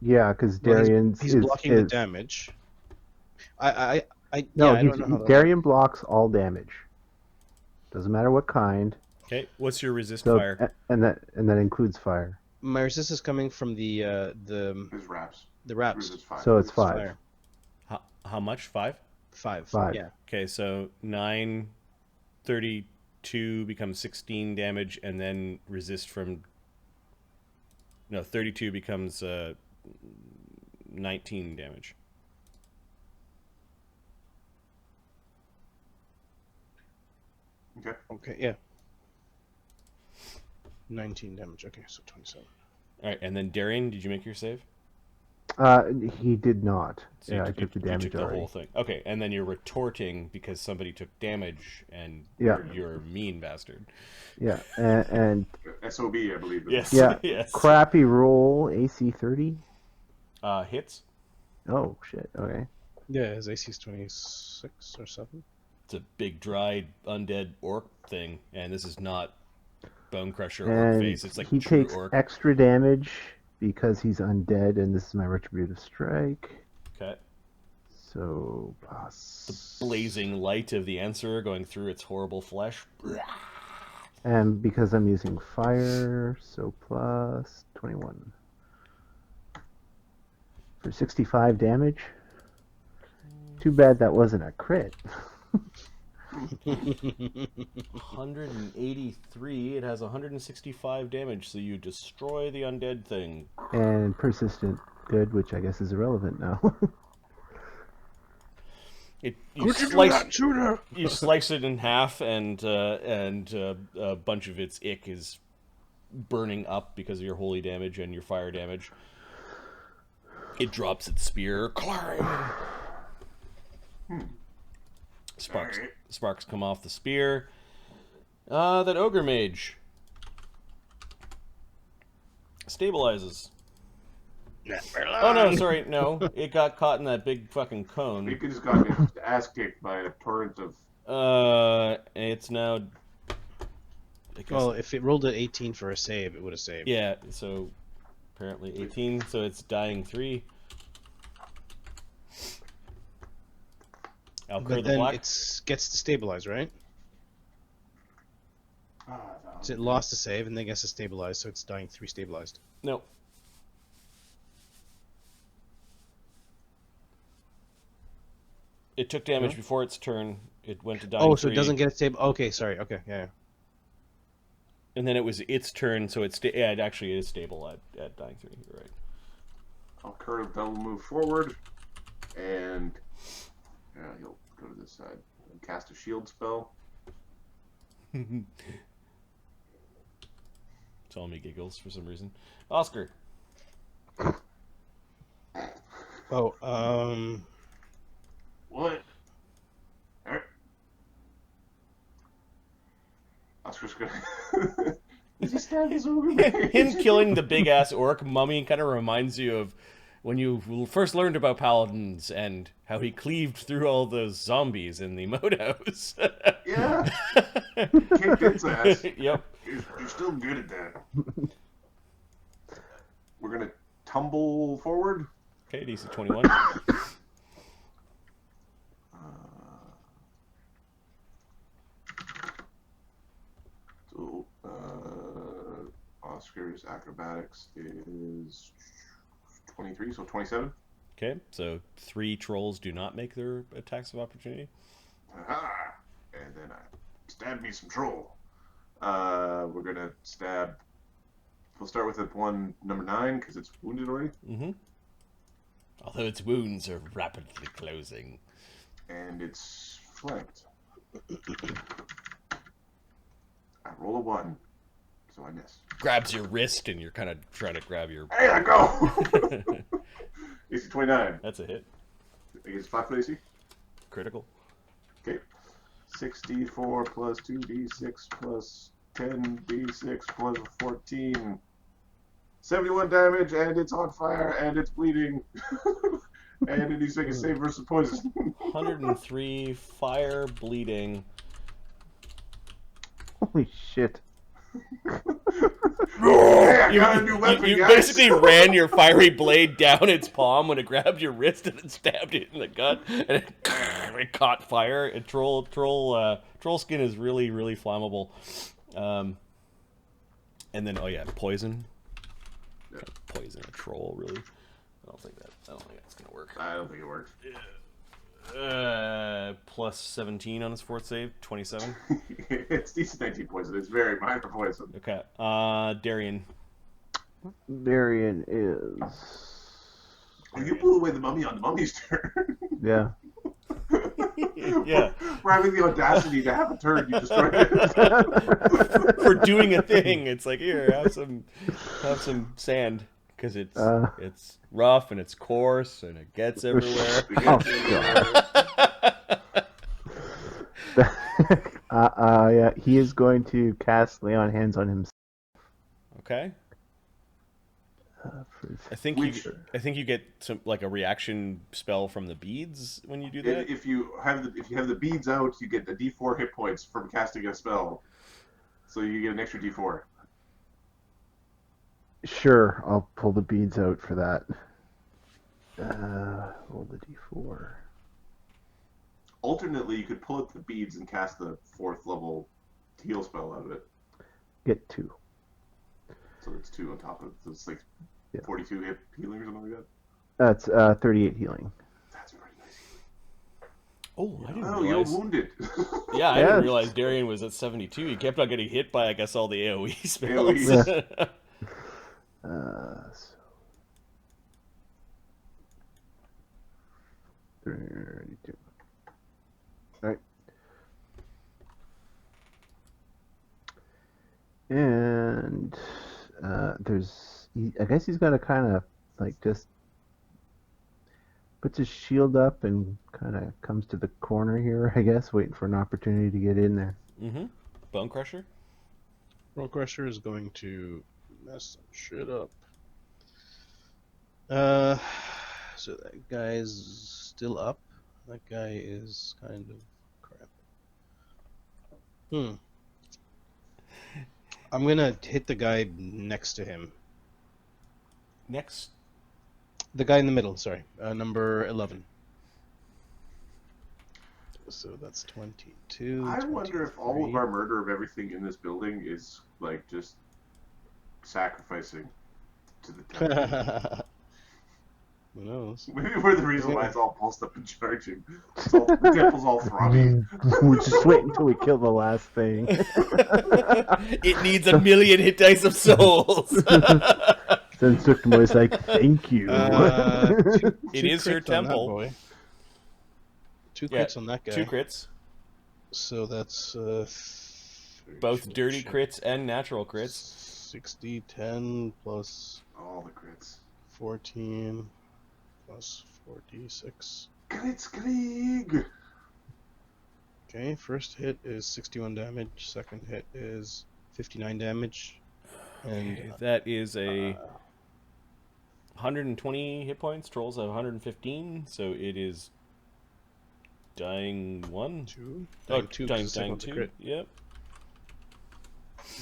Yeah, because Well, Darian's he's blocking the damage. I No, I don't know how that Darian blocks all damage. Doesn't matter what kind. okay, what's your resist So, fire? and that includes fire. My resistance is coming from the His wraps. wraps. His 5. So it's His 5. Fire. How much? 5? 5. 5. Yeah. Okay, so 9, 32 becomes 16 damage, and then resist from... No, 32 becomes 19 damage. Okay. Okay. Yeah. 19 damage. Okay, so 27. Alright, and then Darian, did you make your save? He did not. So Yeah, I took the damage you took the already. whole thing. Okay, and then you're retorting because somebody took damage, and Yeah. you're a mean bastard. Yeah, and SOB, I believe. Yes. yeah, Yes. crappy roll, AC 30. Hits. Oh shit. Okay. Yeah, his AC is 26 or 7. It's a big, dried, undead orc thing, and this is not Bone Crusher orc And face. It's like he true takes orc. extra damage because he's undead, and this is my retributive strike. Okay. So The blazing light of the answer going through its horrible flesh. and because I'm using fire, so plus 21 for 65 damage. Too bad that wasn't a crit. 183. It has 165 damage, so you destroy the undead thing. And persistent good, which I guess is irrelevant now. You slice it in half, and a bunch of its ick is burning up because of your holy damage and your fire damage. It drops its spear. Clang! Sparks come off the spear. That ogre mage stabilizes. Oh no, sorry, no. It got caught in that big fucking cone. Maybe just got his ass kicked by a torrent of. It's now. I guess, Well, if it rolled an 18 for a save, it would have saved. yeah. So apparently 18. So it's dying 3. Alkur But the then Black. it gets to stabilize, right? So it lost a save and then gets to stabilize, so it's dying 3 stabilized. No. It took damage before its turn. It went to dying Oh, so 3. it doesn't get stable. Okay, sorry. Okay, yeah. And then it was its turn, so it actually is stable at dying 3. You're right. Alkur will move forward, and he'll go to this side and cast a shield spell. Telling me giggles for some reason. Oscar. Oh, What? Alright. Oscar's gonna. Did you stab his ogre? Him killing the big ass orc mummy kind of reminds you of when you first learned about paladins and how he cleaved through all those zombies in the moat house. Yeah. Kicked its ass. Yep. You're still good at that. We're gonna tumble forward. Okay, DC 21. So, Oscar's acrobatics is 23, so 27. Okay, so 3 trolls do not make their attacks of opportunity. Aha! And then I stab me some troll. We're gonna stab. We'll start with the one number 9 because it's wounded already. Mm-hmm. Although its wounds are rapidly closing. And it's flanked. I roll a 1, so I miss. Grabs your wrist and you're kind of trying to grab your... Hey, I go! AC 29. That's a hit. Against 5 foot AC? Critical. Okay. 6d4 plus 2d6 plus 10d6 plus 14. 71 damage, and it's on fire, and it's bleeding. And it needs to make a save versus poison. 103, fire, bleeding. Holy shit. Hey, I got a new weapon, You guys. basically ran your fiery blade down its palm when it grabbed your wrist and it stabbed it in the gut, and it caught fire. And troll skin is really, really flammable. And then poison. Yeah. Poison a troll, really. I don't think that's gonna work. I don't think it works. Plus 17 on his 4th save, 27. It's DC 19 poison. It's very minor poison. Okay. Darian. Darian is. Oh, you blew away the mummy on the mummy's turn. Yeah. Yeah. We're having the audacity to have a turn. You destroyed it. For doing a thing, it's like, here, have some sand, because it's rough and it's coarse and it gets everywhere. Yeah, he is going to cast Lay on Hands on himself. Okay. I think you get some like a reaction spell from the beads when you do that. If you have the beads out, you get the D4 hit points from casting a spell, so you get an extra D4. Sure, I'll pull the beads out for that. Roll the D4. Alternately, you could pull out the beads and cast the 4th level heal spell out of it. Get 2. So it's 2 on top of it. So it's like 42 hit healing or something like that. That's 38 healing. That's pretty nice. Oh, I didn't Oh, realize. you're wounded. Yeah, I didn't realize Darian was at 72. He kept on getting hit by, I guess, all the AoE spells. AoE. So 32. All right. And I guess he's gonna kind of like just puts his shield up and kind of comes to the corner here, I guess, waiting for an opportunity to get in there. Mm-hmm. Bone Crusher? Bone Crusher is going to mess some shit up. So that guy's still up. That guy is kind of crap. I'm gonna hit the guy next to him. Next. The guy in the middle, sorry. Number 11. So that's 22. I wonder if all of our murder of everything in this building is like just sacrificing to the temple. Who knows? Maybe we're the reason why it's all pulsed up and charging. The temple's all throbbing. We just wait until we kill the last thing. It needs 1,000,000 hit dice of souls. Then Sukmoy's like, thank you. It is her crits on that temple. boy. 2 Yeah, crits on that guy. 2 crits. So that's Both dirty crits and natural crits. 60, 10 plus All the crits. 14 plus 4d6. Kritzkrieg! Okay, first hit is 61 damage. Second hit is 59 damage. And That is a 120 hit points. Trolls have 115, so it is dying 1. 2. Oh, Dying 2. dying, 'cause the second dying one's a 2. crit. Yep.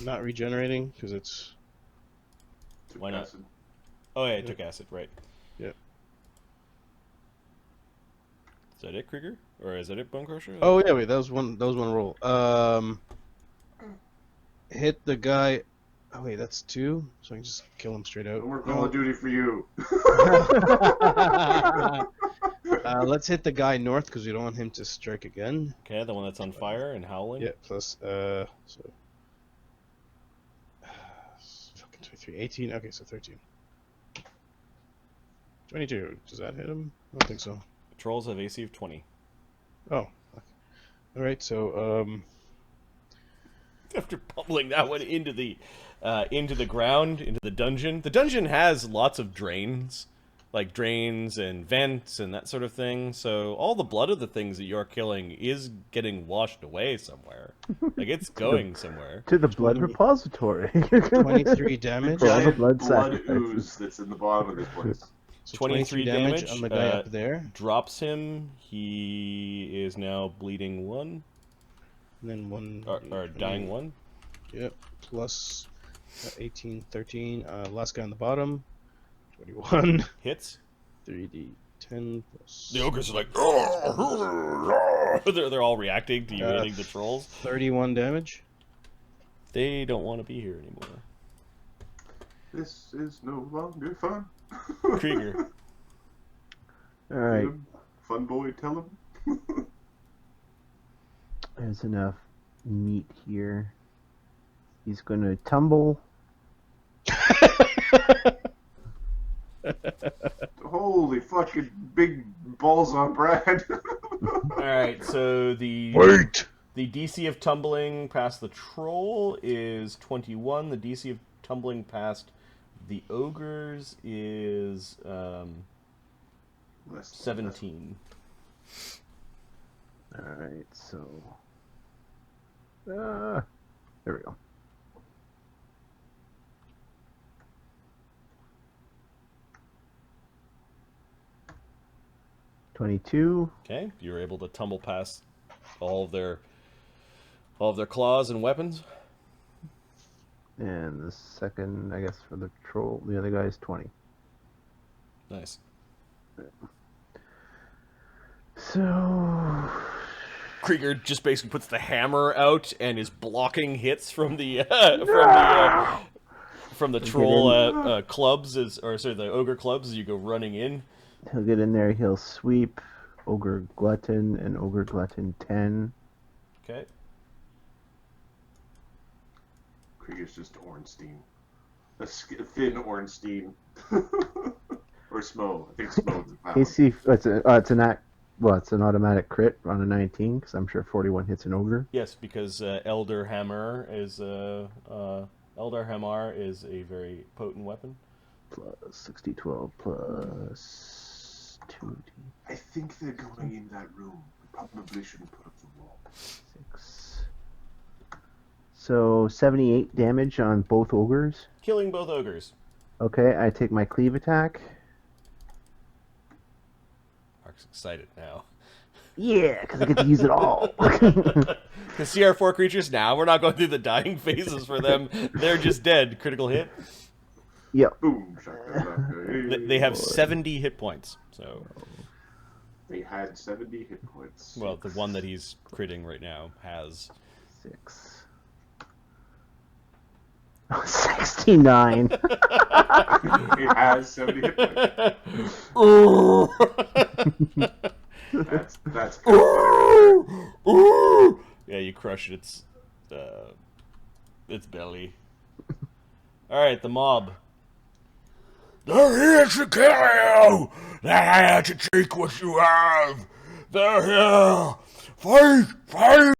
Not regenerating because it's. Why not? Acid. Oh, yeah, I took acid, right. Yep. Is that it, Krieger? Or is that it, Bone Crusher? Oh yeah, wait, that was one roll. Hit the guy. Oh wait, that's 2, so I can just kill him straight out. No more Call of Duty for you. Let's hit the guy north because we don't want him to strike again. Okay, the one that's on fire and howling. Yeah, plus so fucking 23, 18. Okay, so 13. 22. Does that hit him? I don't think so. Trolls have AC of 20. Oh. Okay. All right. So After pummeling that one into the ground, into the dungeon. The dungeon has lots of drains, like drains and vents and that sort of thing. So all the blood of the things that you're killing is getting washed away somewhere. Like it's going somewhere. To the blood repository. 23 damage. For all the Giant blood blood sacrifices. ooze that's in the bottom of this place. So 23 damage on the guy up there. Drops him. He is now bleeding 1. And then 1. Or dying 1. Yep. Plus 18, 13. Last guy on the bottom. 21. Hits. 3d10 plus. The ogres are like, they're all reacting to you hitting the trolls. 31 damage. They don't want to be here anymore. This is no longer fun. Krieger. All right. Get him. Fun boy, tell him. There's enough meat here. He's gonna tumble. Holy fucking big balls on Brad. Alright, so Wait! the DC of tumbling past the troll is 21. The DC of tumbling past the ogres is 17. Alright, so... there we go. $22. Okay, you're able to tumble past all of their claws and weapons. And the second, I guess, for the troll, the other guy is 20. Nice. So... Krieger just basically puts the hammer out and is blocking hits from the from the troll clubs, the ogre clubs as you go running in. He'll get in there, he'll sweep Ogre Glutton and Ogre Glutton 10. Okay. Krieger's just Ornstein. A thin Ornstein. Or Smo. I think Smo's the power. AC, it's an automatic crit on a 19, because I'm sure 41 hits an ogre. Yes, because Elder Hammer is a very potent weapon. Plus 60-12 plus 2d6. I think they're going in that room. We probably shouldn't put up the wall. So 78 damage on both ogres. Killing both ogres. Okay, I take my cleave attack. Mark's excited now. Yeah, because I get to use it all. The CR4 creatures now, we're not going through the dying phases for them. They're just dead. Critical hit. Yep. Boom. Shakalaka. They have 70 hit points. So, They had 70 hit points. well, the one that he's critting right now has. 6. 69. It has 70 hit points. That's kind of Yeah, you crush its belly. All right, the mob. They're here to kill you! They're here to take what you have! They're here! Fight! Fight!